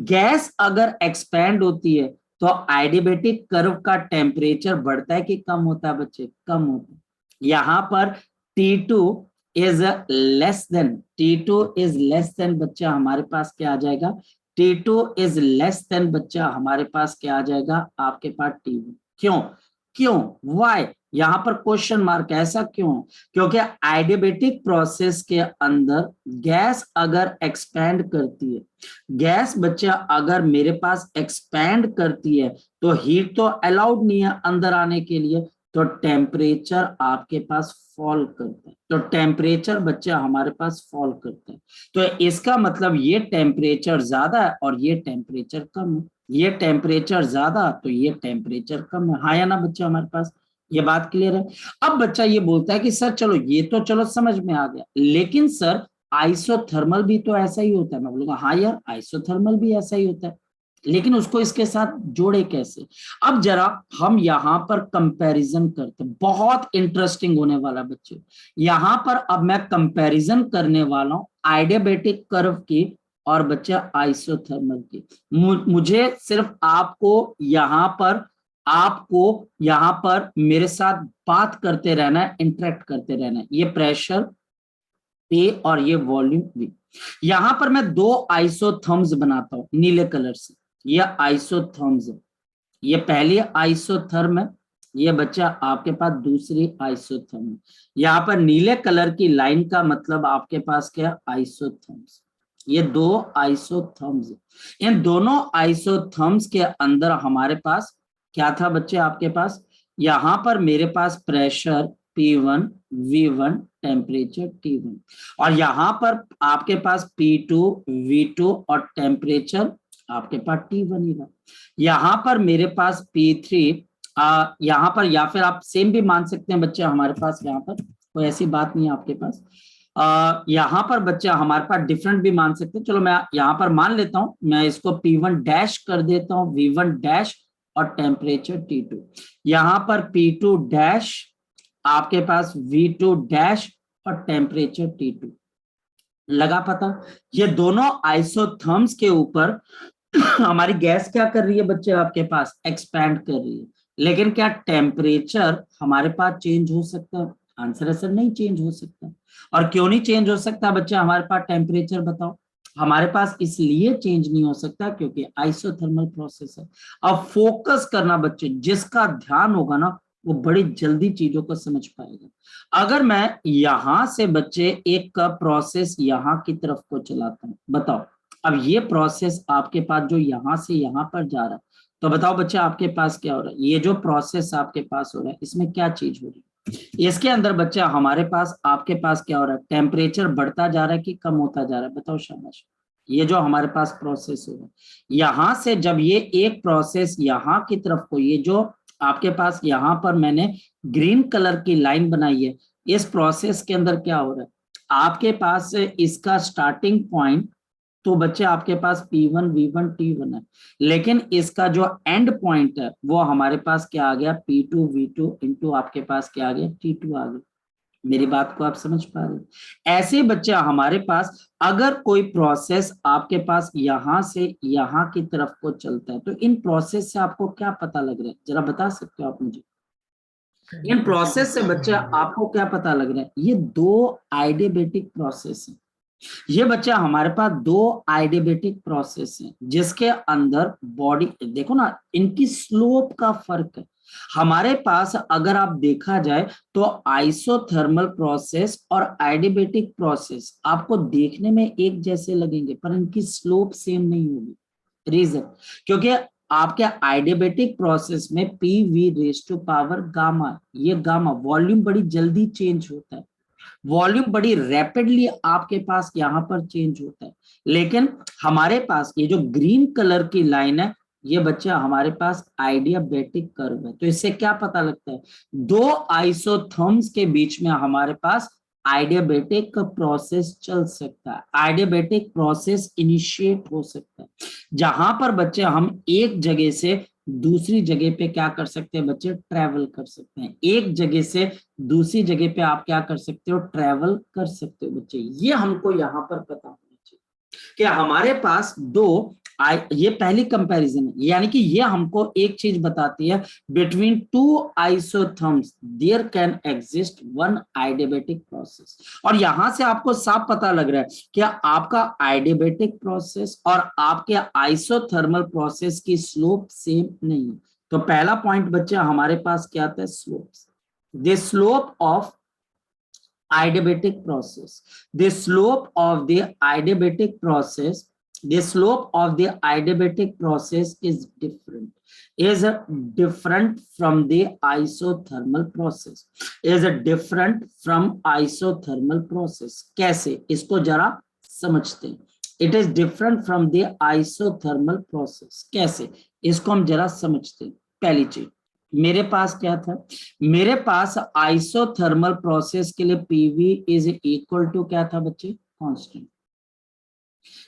गैस अगर एक्सपैंड होती है तो एडियाबैटिक कर्व का टेम्परेचर बढ़ता है कि कम होता है बच्चे? कम होता है। यहाँ पर T2 इज लेस देन बच्चा हमारे पास क्या आ जाएगा? T2 इज लेस देन बच्चा हमारे पास क्या आ जाएगा? आपके पास T1। क्यों वाई? यहाँ पर क्वेश्चन मार्क। ऐसा क्यों? क्योंकि एडियाबैटिक प्रोसेस के अंदर गैस अगर एक्सपैंड करती है, गैस बच्चा अगर मेरे पास एक्सपैंड करती है तो हीट तो अलाउड नहीं है अंदर आने के लिए, तो टेम्परेचर आपके पास फॉल करता है। तो टेम्परेचर बच्चा हमारे पास फॉल करता है। तो इसका मतलब ये टेम्परेचर ज्यादा है और ये टेम्परेचर कम है। ये टेम्परेचर ज्यादा तो ये टेम्परेचर कम है, हाँ या ना बच्चा हमारे पास? ये बात क्लियर है। अब बच्चा ये बोलता है कि सर चलो ये तो चलो समझ में आ गया, लेकिन सर आइसोथर्मल भी तो ऐसा ही होता है। मैं बोलूंगा हाँ यार आइसोथर्मल भी ऐसा ही होता है, लेकिन उसको इसके साथ जोड़े कैसे। अब जरा हम यहाँ पर कंपैरिजन करते हैं, बहुत इंटरेस्टिंग होने वाला बच्चे। यहाँ पर अब मैं कंपैरिजन करने वाला हूं आइडियाबैटिक कर्व की और बच्चा आइसोथर्मल की। मुझे सिर्फ आपको यहाँ पर मेरे साथ बात करते रहना है, इंटरेक्ट करते रहना है। ये प्रेशर ए और ये वॉल्यूम वी। यहां पर मैं दो आइसोथर्म्स बनाता हूं नीले कलर से। ये आइसोथर्म्स है, ये पहली आइसोथर्म है, ये बच्चा आपके पास दूसरी आइसोथर्म है। यहाँ पर नीले कलर की लाइन का मतलब आपके पास क्या, आइसोथर्म्स। ये दो आइसोथर्म्स, इन दोनों आइसोथर्म्स के अंदर हमारे पास क्या था बच्चे, आपके पास यहां पर मेरे पास pressure P1 V1 temperature T1, और यहां पर आपके पास P2 V2 और टेम्परेचर आपके पास T1 ही था। यहाँ पर मेरे पास P3 यहाँ पर, या फिर आप सेम भी मान सकते हैं बच्चे, हमारे पास यहाँ पर कोई ऐसी बात नहीं है आपके पास। यहाँ पर बच्चा हमारे पास डिफरेंट भी मान सकते हैं। चलो मैं यहाँ पर मान लेता हूं, मैं इसको P1 डैश कर देता हूं, V1 डैश और टेम्परेचर T2। यहाँ पर P2 डैश आपके पास V2 डैश और टेम्परेचर T2। लगा पता। ये दोनों आइसोथर्म्स के ऊपर हमारी गैस क्या कर रही है बच्चे, आपके पास एक्सपैंड कर रही है, लेकिन क्या टेम्परेचर हमारे पास चेंज हो सकता है? आंसर है सर नहीं चेंज हो सकता। और क्यों नहीं चेंज हो सकता बच्चे हमारे पास टेम्परेचर, बताओ। हमारे पास इसलिए चेंज नहीं हो सकता क्योंकि आइसोथर्मल प्रोसेस है। अब फोकस करना बच्चे, जिसका ध्यान होगा ना वो बड़ी जल्दी चीजों को समझ पाएगा। अगर मैं यहां से बच्चे एक का प्रोसेस यहां की तरफ को चलाता हूं, बताओ अब ये प्रोसेस आपके पास जो यहां से यहां पर जा रहा है, तो बताओ बच्चे आपके पास क्या हो रहा है। ये जो प्रोसेस आपके पास हो रहा है इसमें क्या चीज हो रही है, इसके अंदर बच्चा हमारे पास आपके पास क्या हो रहा है, टेम्परेचर बढ़ता जा रहा है कि कम होता जा रहा है, बताओ शाबाश। ये जो हमारे पास प्रोसेस हो रहा है, यहां से जब ये एक प्रोसेस यहाँ की तरफ को, ये जो आपके पास यहाँ पर मैंने ग्रीन कलर की लाइन बनाई है, इस प्रोसेस के अंदर क्या हो रहा है, आपके पास इसका स्टार्टिंग पॉइंट तो बच्चे आपके पास P1 V1 T1 है, लेकिन इसका जो एंड पॉइंट है वो हमारे पास क्या आ गया, P2 V2 इंटू आपके पास क्या आ गया, T2 आ गया। मेरी बात को आप समझ पा रहे हैं। ऐसे बच्चे हमारे पास अगर कोई प्रोसेस आपके पास यहां से यहां की तरफ को चलता है, तो इन प्रोसेस से आपको क्या पता लग रहा है, जरा बता सकते हो आप मुझे। इन प्रोसेस से बच्चे आपको क्या पता लग रहा है, ये दो आइडियाबैटिक प्रोसेस है। ये बच्चा हमारे पास दो आइडियाबैटिक प्रोसेस है, जिसके अंदर बॉडी देखो ना, इनकी स्लोप का फर्क है। हमारे पास अगर आप देखा जाए तो आइसोथर्मल प्रोसेस और आइडियाबैटिक प्रोसेस आपको देखने में एक जैसे लगेंगे, पर इनकी स्लोप सेम नहीं होगी। रीजन, क्योंकि आपके आइडियाबैटिक प्रोसेस में PV raise to power gamma, ये गामा वॉल्यूम बड़ी जल्दी चेंज होता है, वॉल्यूम बड़ी रैपिडली आपके पास यहाँ पर चेंज होता है। लेकिन हमारे पास ये जो ग्रीन कलर की लाइन है, ये बच्चा हमारे पास आइडियाबैटिक कर्व है। तो इससे क्या पता लगता है, दो आइसोथर्म्स के बीच में हमारे पास आइडियाबैटिक प्रोसेस चल सकता है, आइडियाबैटिक प्रोसेस इनिशिएट हो सकता है, जहां पर बच्चे हम एक जगह से दूसरी जगह पे क्या कर सकते हैं बच्चे, ट्रैवल कर सकते हैं। एक जगह से दूसरी जगह पे आप क्या कर सकते हो, ट्रैवल कर सकते हो बच्चे। ये हमको यहाँ पर पता होना चाहिए कि हमारे पास दो ये पहली कंपैरिजन है, यानी कि ये हमको एक चीज बताती है, between two isotherms there can exist one adiabatic process. और यहां से आपको साफ पता लग रहा है कि आपका आइडियाबैटिक प्रोसेस और आपके आइसोथर्मल प्रोसेस की स्लोप सेम नहीं है। तो पहला पॉइंट बच्चे हमारे पास क्या आता है, slopes. The slope of adiabatic process, the slope of the adiabatic process, the slope of the adiabatic process is different from the isothermal process, is different from isothermal process। कैसे, इसको जरा समझते हैं। It is different from the isothermal process, कैसे, इसको हम जरा समझते हैं। पहली चीज, मेरे पास क्या था, मेरे पास आइसोथर्मल प्रोसेस के लिए पीवी इज इक्वल टू क्या था बच्चे, कांस्टेंट।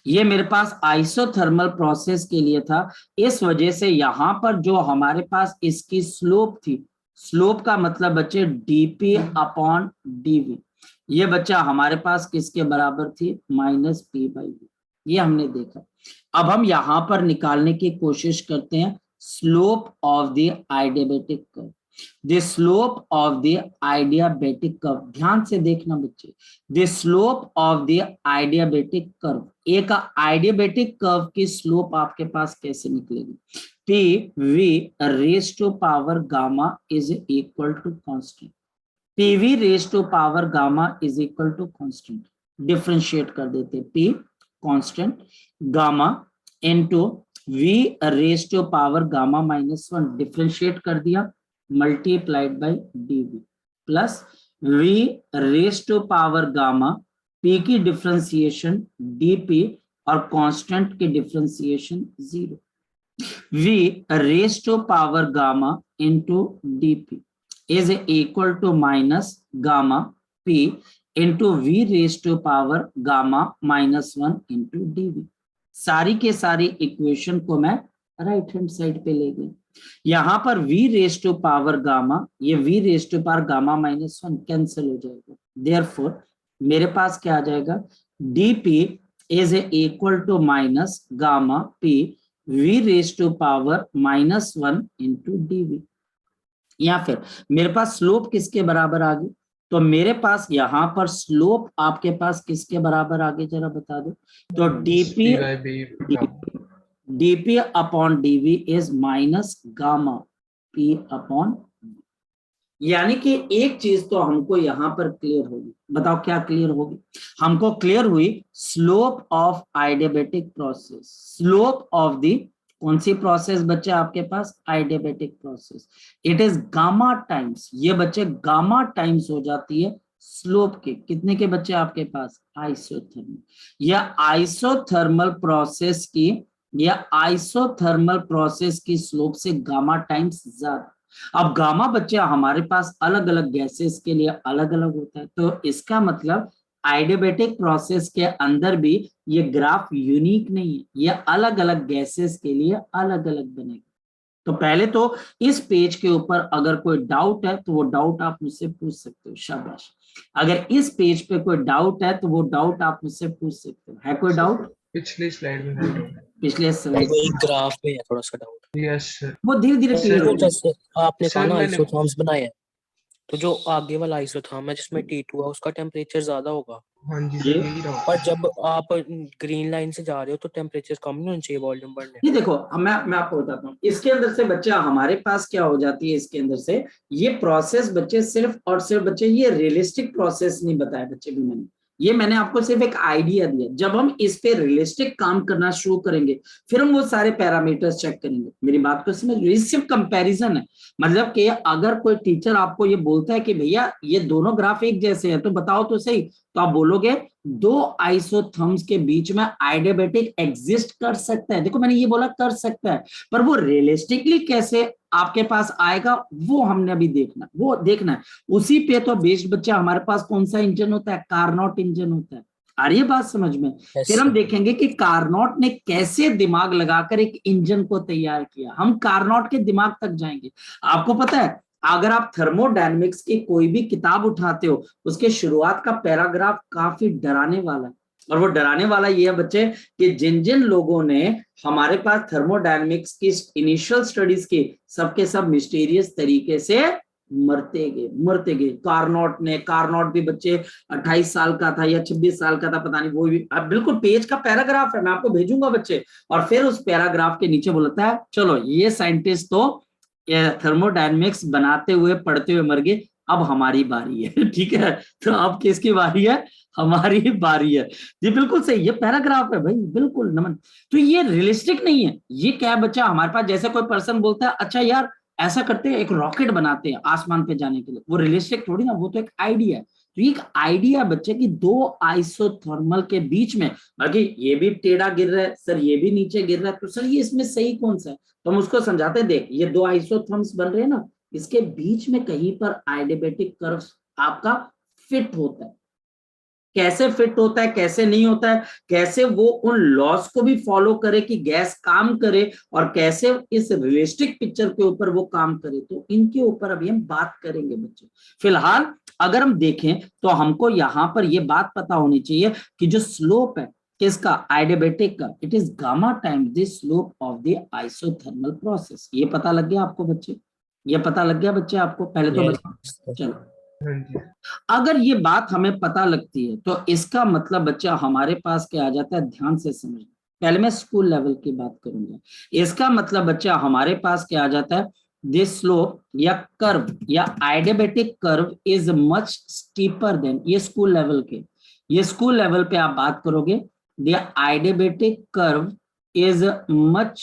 ये मेरे पास आइसोथर्मल प्रोसेस के लिए था, इस वजह से यहां पर जो हमारे पास इसकी स्लोप थी, स्लोप का मतलब बच्चे डीपी अपॉन डीवी, ये बच्चा हमारे पास किसके बराबर थी, माइनस पी बाई वी, ये हमने देखा। अब हम यहां पर निकालने की कोशिश करते हैं slope of the adiabatic curve, the slope of the adiabatic curve, ध्यान से देखना बच्चे, the slope of the adiabatic curve, एक आइडियाबैटिक कर्व की स्लोप आपके पास कैसे निकलेगी, P V raise to power gamma is equal to constant, PV raise to power gamma is equal to constant, differentiate कर देते, P constant, gamma into V raise to power gamma minus 1, differentiate कर दिया, multiplied by d v, plus V raise to power gamma, P की डिफरेंशिएशन डीपी और कांस्टेंट की differentiation 0, V raise to power gamma into d p is equal to minus gamma p into v raised to power gamma minus 1 into dv। सारी के सारी इक्वेशन को मैं राइट हैंड साइड पे ले गया, यहां पर v raise to power gamma, ये v raise to power gamma minus 1 cancel हो जाएगा, देयरफॉर मेरे पास क्या आ जाएगा, dp is equal to minus gamma p v raise to power minus 1 into dv। या फिर मेरे पास स्लोप किसके बराबर आ गई, तो मेरे पास यहां पर स्लोप आपके पास किसके बराबर आ गई, जरा बता दो, तो d p upon d v is minus gamma P upon, यानी कि एक चीज तो हमको यहां पर क्लियर होगी, बताओ क्या क्लियर होगी, हमको क्लियर हुई slope of adiabatic process, slope of the कौन सी प्रोसेस बच्चे आपके पास, adiabatic process, it is gamma times, ये बच्चे गामा टाइम्स हो जाती है स्लोप के, कितने के बच्चे आपके पास, आइसोथर्मल, या आइसोथर्मल प्रोसेस की, या आइसोथर्मल प्रोसेस की स्लोप से गामा टाइम्स ज्यादा। अब गामा बच्चे हमारे पास अलग अलग गैसेस के लिए अलग अलग होता है, तो इसका मतलब आइडियाबैटिक प्रोसेस के अंदर भी ये ग्राफ यूनिक नहीं है, ये अलग अलग गैसेस के लिए अलग अलग बनेगा। तो पहले तो इस पेज के ऊपर अगर कोई डाउट है तो वो डाउट आप मुझसे पूछ सकते हो, शाबाश, अगर इस पेज पे कोई डाउट है तो वो डाउट आप मुझसे पूछ सकते हो, है कोई डाउट, पिछली स्लाइड में डाउट है, पिछले स्लाइड एक ग्राफ में है थोड़ा सा डाउट, यस सर, वो धीरे धीरे क्लियर हो जैसे आपने कहा सर ना मैंने आइसोथर्म्स बनाए हैं, तो जो आगे वाला आइसोथर्म है जिसमें T2 है उसका टेम्परेचर ज्यादा होगा, हाँ जी ये सर यही डाउट पर जब आप ग्रीन लाइन से जा रहे हो तो टेम्परेचर कम नहीं होना चाहिए वॉल्यूम बढ़ने। ये देखो, मैं आपको बताता हूँ, इसके अंदर से बच्चा हमारे पास क्या हो जाती है, इसके अंदर से ये प्रोसेस बच्चे सिर्फ और सिर्फ बच्चे, ये रियलिस्टिक प्रोसेस नहीं बताया बच्चे भी मैंने, ये मैंने आपको सिर्फ एक आइडिया दिया, जब हम इस पे रियलिस्टिक काम करना शुरू करेंगे फिर हम वो सारे पैरामीटर्स चेक करेंगे, मेरी बात को समझ, ये सिर्फ कंपैरिजन है, मतलब कि अगर कोई टीचर आपको ये बोलता है कि भैया ये दोनों ग्राफ एक जैसे हैं तो बताओ तो सही, तो आप बोलोगे दो आइसोथर्म्स के बीच में आइडियाबैटिक एग्जिस्ट कर सकता है, देखो मैंने ये बोला कर सकता है, पर वो रियलिस्टिकली कैसे आपके पास आएगा वो हमने अभी देखना, वो देखना है, उसी पे तो बेस्ड बच्चा हमारे पास कौन सा इंजन होता है, कारनॉट इंजन होता है, आ रही है बात समझ में, फिर हम देखेंगे कि कारनॉट ने कैसे दिमाग लगाकर एक इंजन को तैयार किया, हम कारनॉट के दिमाग तक जाएंगे। आपको पता है अगर आप थर्मोडायनेमिक्स की कोई भी किताब उठाते हो उसके शुरुआत का पैराग्राफ काफी डराने वाला है, और वो डराने वाला ये है बच्चे कि जिन जिन लोगों ने हमारे पास थर्मोडायनेमिक्स की इनिशियल स्टडीज की, सबके सब मिस्टीरियस तरीके से मरते गए। कारनॉट भी बच्चे 28 साल का था या 26 साल का था, पता नहीं, वो भी बिल्कुल पेज का पैराग्राफ है, मैं आपको भेजूंगा बच्चे, और फिर उस पैराग्राफ के नीचे बोलता है चलो ये साइंटिस्ट तो थर्मोडायनेमिक्स बनाते हुए पढ़ते हुए मर गए, अब हमारी बारी है, ठीक है, तो अब किसकी बारी है, हमारी बारी है, जी बिल्कुल सही, ये पैराग्राफ है भाई, बिल्कुल नमन, तो ये रियलिस्टिक नहीं है, ये क्या बच्चा हमारे पास, जैसे कोई पर्सन बोलता है अच्छा यार ऐसा करते हैं एक रॉकेट बनाते हैं आसमान पे जाने के लिए, वो रियलिस्टिक थोड़ी ना, वो तो एक आइडिया है, तो एक आइडिया बच्चे कि दो आइसोथर्मल के बीच में, बाकी ये भी टेढ़ा गिर रहा है सर, ये भी नीचे गिर रहा है, तो सर ये इसमें सही कौन सा है? तो हम उसको समझाते हैं, देख ये दो आइसोथर्म्स बन रहे हैं ना, इसके बीच में कहीं पर आइडियबैटिक कर्व आपका फिट होता है। कैसे फिट होता है, कैसे नहीं होता है, कैसे वो उन लॉस को भी फॉलो करे कि गैस काम करे, और कैसे इस रियलिस्टिक पिक्चर के ऊपर वो काम करे, तो इनके ऊपर अभी हम बात करेंगे बच्चों। फिलहाल अगर हम देखें तो हमको यहाँ पर ये बात पता होनी चाहिए कि जो स्लोप है किसका, आइडियबैटिक का, it is gamma times the slope of the isothermal process. ये पता लग गया आपको बच्चे? ये पता लग गया बच्चे आपको? पहले तो Yes, बताओ। sir. चलो, हाँ जी। अगर ये बात हमें पता लगती है तो इसका मतलब बच्चा हमारे पास क्या आ जाता है, ध्यान से समझना। पहले मैं स्कूल लेवल की बात करूंगा। इसका मतलब बच्चा हमारे पास क्या आ जाता है, दिस स्लोप या कर्व या adiabatic curve is much steeper than, ये स्कूल लेवल के, ये स्कूल लेवल पे आप बात करोगे, the adiabatic curve is much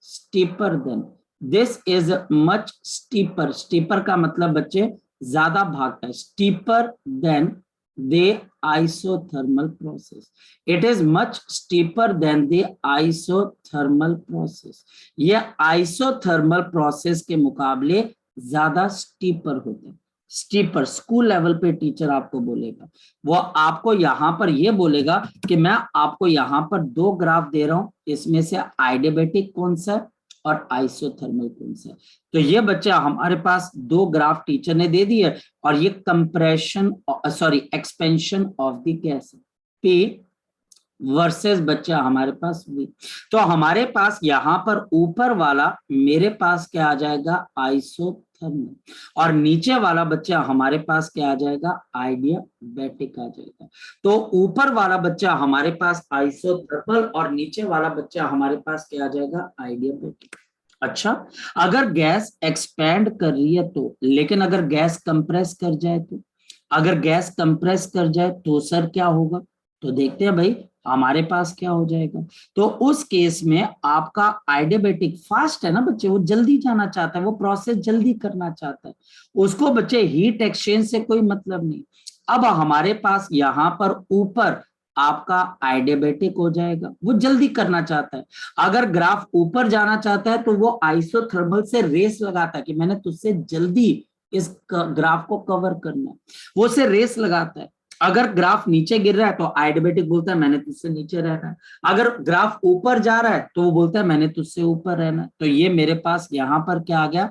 steeper than, this is much steeper, steeper का मतलब बच्चे ज्यादा भागता है, steeper than the isothermal process, it is much steeper than the isothermal process. ये आइसोथर्मल प्रोसेस के मुकाबले ज्यादा स्टीपर होता है। स्टीपर स्कूल लेवल पे टीचर आपको बोलेगा, वो आपको यहाँ पर ये बोलेगा कि मैं आपको यहाँ पर दो ग्राफ दे रहा हूं, इसमें से आइडियबैटिक कौन सा है और आइसोथर्मल कौन सा है। तो ये बच्चा हमारे पास दो ग्राफ टीचर ने दे दिए, और ये compression sorry expansion of the gas P versus बच्चा हमारे पास V। तो हमारे पास यहाँ पर ऊपर वाला मेरे पास क्या आ जाएगा, आइसोथर्मल, और नीचे वाला बच्चा हमारे पास क्या आ जाएगा, आइडियाबैटिक आ जाएगा। तो ऊपर वाला बच्चा हमारे पास आइसोथर्मल और नीचे वाला बच्चा हमारे पास क्या आ जाएगा, आइडियाबैटिक। अच्छा, अगर गैस एक्सपैंड कर रही है तो, लेकिन अगर गैस कंप्रेस कर जाए तो, अगर गैस कंप्रेस कर जाए तो सर क्या होगा, तो देखते हैं भाई हमारे पास क्या हो जाएगा। तो उस केस में आपका आइडियबैटिक फास्ट है ना बच्चे, वो जल्दी जाना चाहता है, वो प्रोसेस जल्दी करना चाहता है, उसको बच्चे हीट एक्सचेंज से कोई मतलब नहीं। अब हमारे पास यहाँ पर ऊपर आपका आइडियबैटिक हो जाएगा, वो जल्दी करना चाहता है। अगर ग्राफ ऊपर जाना चाहता है तो वो आइसोथर्मल से रेस लगाता है कि मैंने तुझसे जल्दी इस ग्राफ को कवर करना है, वो से रेस लगाता है। अगर ग्राफ नीचे गिर रहा है तो आइडियबैटिक बोलता है मैंने तुझसे नीचे रहना है, अगर ग्राफ ऊपर जा रहा है तो वो बोलता है मैंने तुझसे ऊपर रहना है। तो ये मेरे पास यहाँ पर क्या आ गया,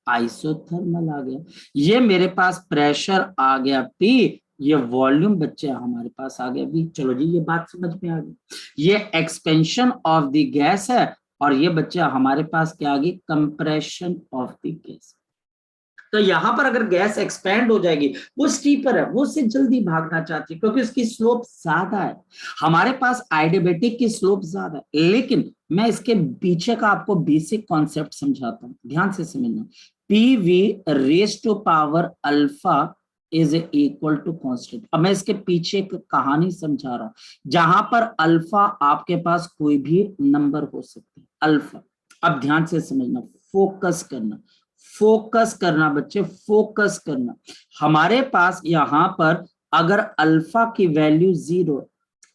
आइसोथर्मल आ गया। ये मेरे पास प्रेशर आ गया P, ये वॉल्यूम बच्चे हमारे पास आ गया V। चलो जी, ये बात समझ में आ गई। ये एक्सपेंशन ऑफ द गैस है, और ये बच्चे हमारे पास क्या आ गई, कंप्रेशन ऑफ द गैस। तो यहां पर अगर गैस एक्सपेंड हो जाएगी, वो स्टीपर है, वो उससे जल्दी भागना चाहती है क्योंकि उसकी स्लोप ज्यादा है। हमारे पास आइडियबैटिक की स्लोप ज्यादा है, लेकिन मैं इसके पीछे का आपको बेसिक कॉन्सेप्ट समझाता हूं, ध्यान से समझना। PV raise to power alpha is equal to constant. अब मैं इसके पीछे एक कहानी समझा रहा हूं, जहां पर अल्फा आपके पास कोई भी नंबर हो सकता है, अल्फा। अब ध्यान से समझना, फोकस करना, फोकस करना बच्चे, फोकस करना। हमारे पास यहां पर अगर अल्फा की वैल्यू 0,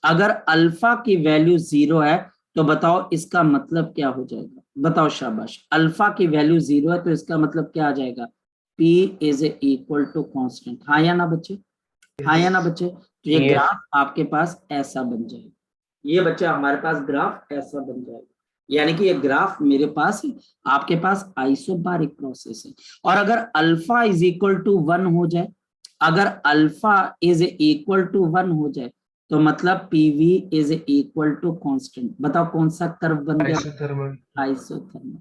अगर अल्फा की वैल्यू 0 है तो बताओ इसका मतलब क्या हो जाएगा, बताओ शाबाश। अल्फा की वैल्यू 0 है तो इसका मतलब क्या आ जाएगा, P is equal to constant. हाँ या ना बच्चे, हाँ या ना बच्चे। तो ये Yes. ग्राफ आपके पास ऐसा बन जाएगा, ये बच्चे हमारे पास ग्राफ ऐसा बन जाएगा। यानी कि ये ग्राफ मेरे पास है, आपके पास आइसोबारिक प्रोसेस है। और अगर अल्फा इज इक्वल टू 1 हो जाए, अगर अल्फा इज इक्वल टू 1 हो जाए तो मतलब PV is equal to constant. बताओ कौन सा कर्व बन गया, आइसोथर्मल। आइसोथर्मल।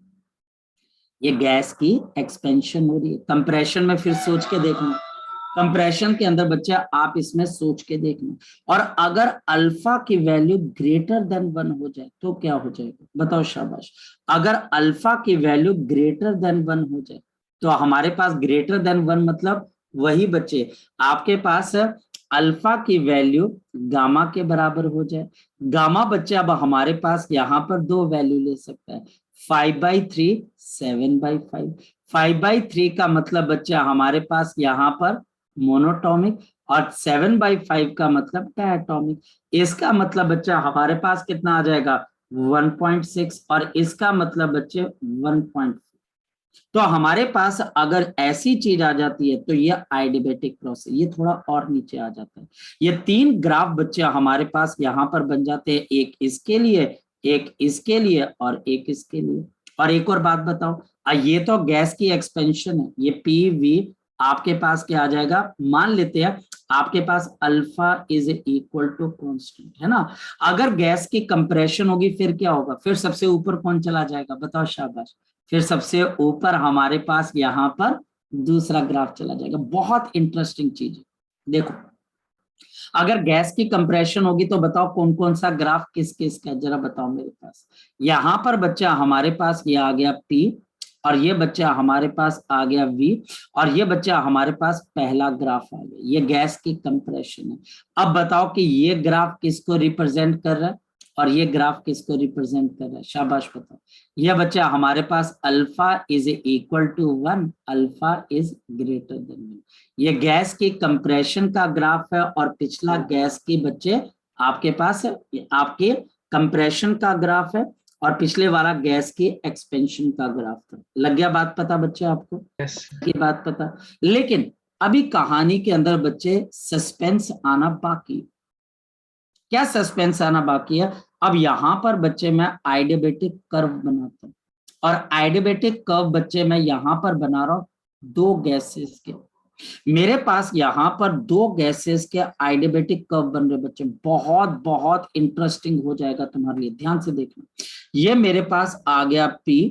ये गैस की एक्सपेंशन हो रही है। कंप्रेशन में फिर सोच के देखना, कंप्रेशन के अंदर बच्चा आप इसमें सोच के देखना। और अगर अल्फा की वैल्यू ग्रेटर देन 1 हो जाए तो क्या हो जाएगा, बताओ शाबाश। अगर अल्फा की वैल्यू ग्रेटर देन 1 हो जाए तो हमारे पास ग्रेटर देन 1 मतलब वही बच्चे आपके पास अल्फा की वैल्यू गामा के बराबर हो जाए। गामा बच्चे अब हमारे पास यहाँ पर दो वैल्यू ले सकता है, 5/3, 7/5। 5/3 का मतलब बच्चा हमारे पास यहाँ पर मोनोटॉमिक, और 7/5 का मतलब डायटोमिक। इसका मतलब बच्चा हमारे पास कितना आ जाएगा 1.6 और इसका मतलब बच्चे 1. तो हमारे पास अगर ऐसी चीज आ जाती है तो ये आइडियबैटिक प्रोसेस, ये थोड़ा और नीचे आ जाता है। ये 3 ग्राफ बच्चे हमारे पास यहाँ पर बन जाते हैं, एक इसके लिए, एक इसके लिए और एक इसके लिए। और एक और बात बताओ, ये तो गैस की एक्सपेंशन है, ये पी वी आपके पास क्या आ जाएगा, मान लेते हैं आपके पास alpha is equal to constant, है ना। अगर गैस की कंप्रेशन होगी फिर क्या होगा, फिर सबसे ऊपर कौन चला जाएगा, बताओ शाबाश, फिर सबसे ऊपर हमारे पास यहाँ पर दूसरा ग्राफ चला जाएगा। बहुत इंटरेस्टिंग चीज है। देखो अगर गैस की कंप्रेशन होगी तो बताओ कौन कौन सा ग्राफ किस किस का, जरा बताओ मेरे पास। यहाँ पर बच्चा हमारे पास ये आ गया P, और ये बच्चा हमारे पास आ गया V, और ये बच्चा हमारे पास पहला ग्राफ आ गया, ये गैस की कंप्रेशन है। अब बताओ कि ये ग्राफ किसको रिप्रेजेंट कर रहा है और ये ग्राफ किसको रिप्रेजेंट कर रहा है, शाबाश बताओ। ये बच्चा हमारे पास alpha is equal to 1, alpha is greater than 1। ये गैस की कंप्रेशन का ग्राफ है और पिछला गैस की बच्चे आपके पास आपके कंप्रेशन का ग्राफ है, और पिछले वाला गैस की एक्सपेंशन का ग्राफ था। लग गया बात पता बच्चे आपको, Yes. की बात पता। लेकिन अभी कहानी के अंदर बच्चे सस्पेंस आना बाकी। क्या सस्पेंस आना बाकी है, अब यहां पर बच्चे मैं आइडियबैटिक कर्व बनाता हूं, और आइडियबैटिक कर्व बच्चे मैं यहां पर बना रहा हूं दो गैसेस के। मेरे पास यहाँ पर दो गैसेस के आइडियबैटिक कर्व बन रहे बच्चे, बहुत बहुत इंटरेस्टिंग हो जाएगा तुम्हारे लिए, ध्यान से देखना। ये मेरे पास आ गया P,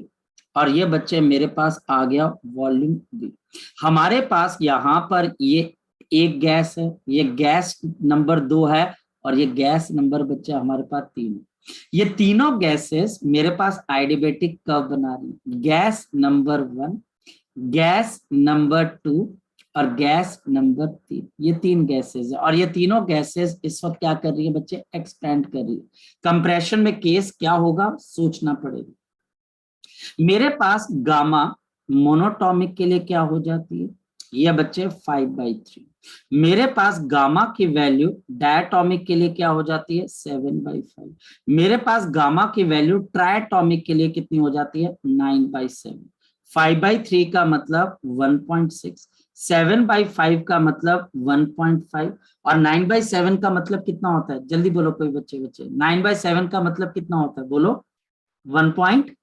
और ये बच्चे मेरे पास आ गया वॉल्यूम V। हमारे पास यहाँ पर ये एक गैस है, ये गैस नंबर 2 है, और ये गैस नंबर बच्चे हमारे पास 3 है। ये तीनों गैसेस मेरे पास आइडियबैटिक कर्व बना रही है, गैस नंबर 1, गैस नंबर 2 और गैस नंबर 3। ये 3 गैसेस है, और ये तीनों गैसेस इस वक्त क्या कर रही है बच्चे, एक्सपेंड कर रही है। कंप्रेशन में केस क्या होगा सोचना पड़ेगा। मेरे पास गामा मोनोटॉमिक के लिए क्या हो जाती है, ये बच्चे 5/3। मेरे पास गामा की वैल्यू डायटोमिक के लिए क्या हो जाती है 7/5। मेरे पास गामा की वैल्यू ट्रायटोमिक के लिए कितनी हो जाती है 9/7। 5/3 का मतलब 1.6, 7/5 का मतलब 1.5, और 9/7 का मतलब कितना होता है, जल्दी बोलो कोई बच्चे, 9/7 का मतलब कितना होता है बोलो, 1.2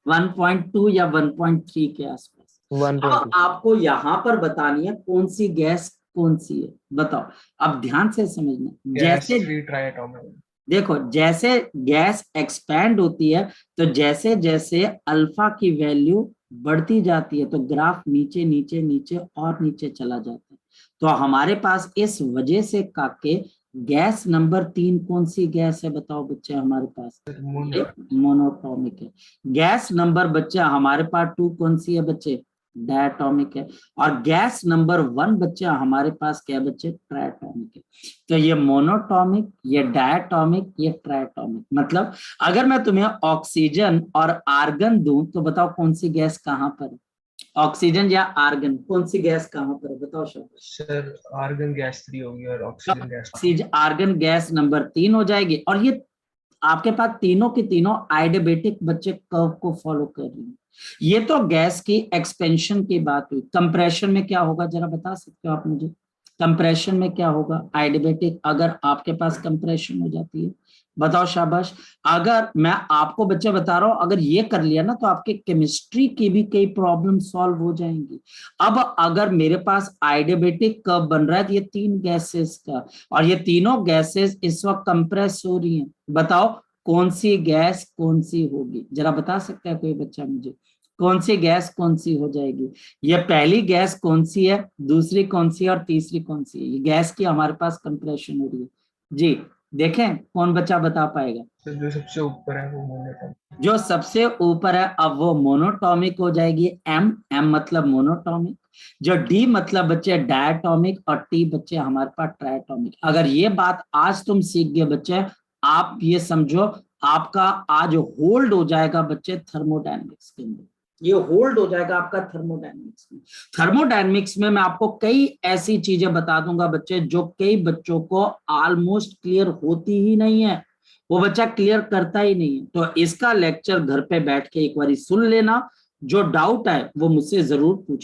1.3 या 1.3 के आसपास। 1.2 अब आपको यहाँ पर बतानी है कौन सी गैस कौन सी है, बताओ। अब ध्यान से समझना, गैस जैसे 3 ट्राइएटॉमिक। देखो जैसे गैस एक्सपैंड होती है तो जैसे जैसे अल्फा की वैल्यू बढ़ती जाती है तो ग्राफ नीचे नीचे नीचे और नीचे चला जाता है। तो हमारे पास इस वजह से काके गैस नंबर 3 कौन सी गैस है बताओ बच्चे हमारे पास, मोनोटॉमिक है। गैस नंबर बच्चे हमारे पास 2 कौन सी है बच्चे, डायटोमिक है। और गैस नंबर 1 बच्चे हमारे पास क्या है बच्चे, ट्रायटोमिक है। तो ये मोनोटॉमिक, ये डायटोमिक, ये ट्रायटोमिक। मतलब अगर मैं तुम्हें ऑक्सीजन और आर्गन दूं तो बताओ कौन सी गैस कहां पर है, ऑक्सीजन या आर्गन कौन सी गैस कहां पर है बताओ शाबाश। सर आर्गन गैस 3 होगी और oxygen gas 2। Oxygen argon gas number 3 हो जाएगी, और ये आपके पास तीनों की तीनों आइडियबैटिक बच्चे कर्व को फॉलो कर रही है। ये तो गैस की एक्सपेंशन की बात हुई। कंप्रेशन में क्या होगा जरा बता सकते हो आप मुझे, कंप्रेशन में क्या होगा आइडियबैटिक, अगर आपके पास कंप्रेशन हो जाती है बताओ शाबाश। अगर मैं आपको बच्चे बता रहा हूं अगर ये कर लिया ना तो आपके केमिस्ट्री की भी कई प्रॉब्लम सॉल्व हो जाएंगी। अब अगर मेरे पास आइडियबैटिक कर्व बन रहा है तो ये 3 गैसेस का, और ये तीनों गैसेस इस वक्त कंप्रेस हो रही हैं, बताओ कौन सी गैस कौन सी होगी, जरा बता सकता है कोई बच्चा मुझे, कौन सी गैस कौन सी हो जाएगी। ये पहली गैस कौन सी है, दूसरी कौन सी है और तीसरी कौन सी है, ये गैस की हमारे पास कंप्रेशन हो रही है जी। देखें कौन बच्चा बता पाएगा, सर जो सबसे ऊपर है वो मोनोटॉमिक। जो सबसे ऊपर है अब वो मोनोटॉमिक हो जाएगी, एम, एम मतलब मोनोटॉमिक, जो डी मतलब बच्चे डायटोमिक, और टी बच्चे हमारे पास ट्रायटोमिक। अगर ये बात आज तुम सीख गए बच्चे, आप ये समझो आपका आज होल्ड हो जाएगा बच्चे थर्मोडायनेमिक्स के अंदर। ये होल्ड हो जाएगा आपका थर्मोडायनेमिक्स में। थर्मोडायनेमिक्स में मैं आपको कई ऐसी चीजें बता दूंगा बच्चे, जो कई बच्चों को ऑलमोस्ट क्लियर होती ही नहीं है, वो बच्चा क्लियर करता ही नहीं है। तो इसका लेक्चर घर पे बैठ के एक बार सुन लेना, जो डाउट है वो मुझसे जरूर पूछना।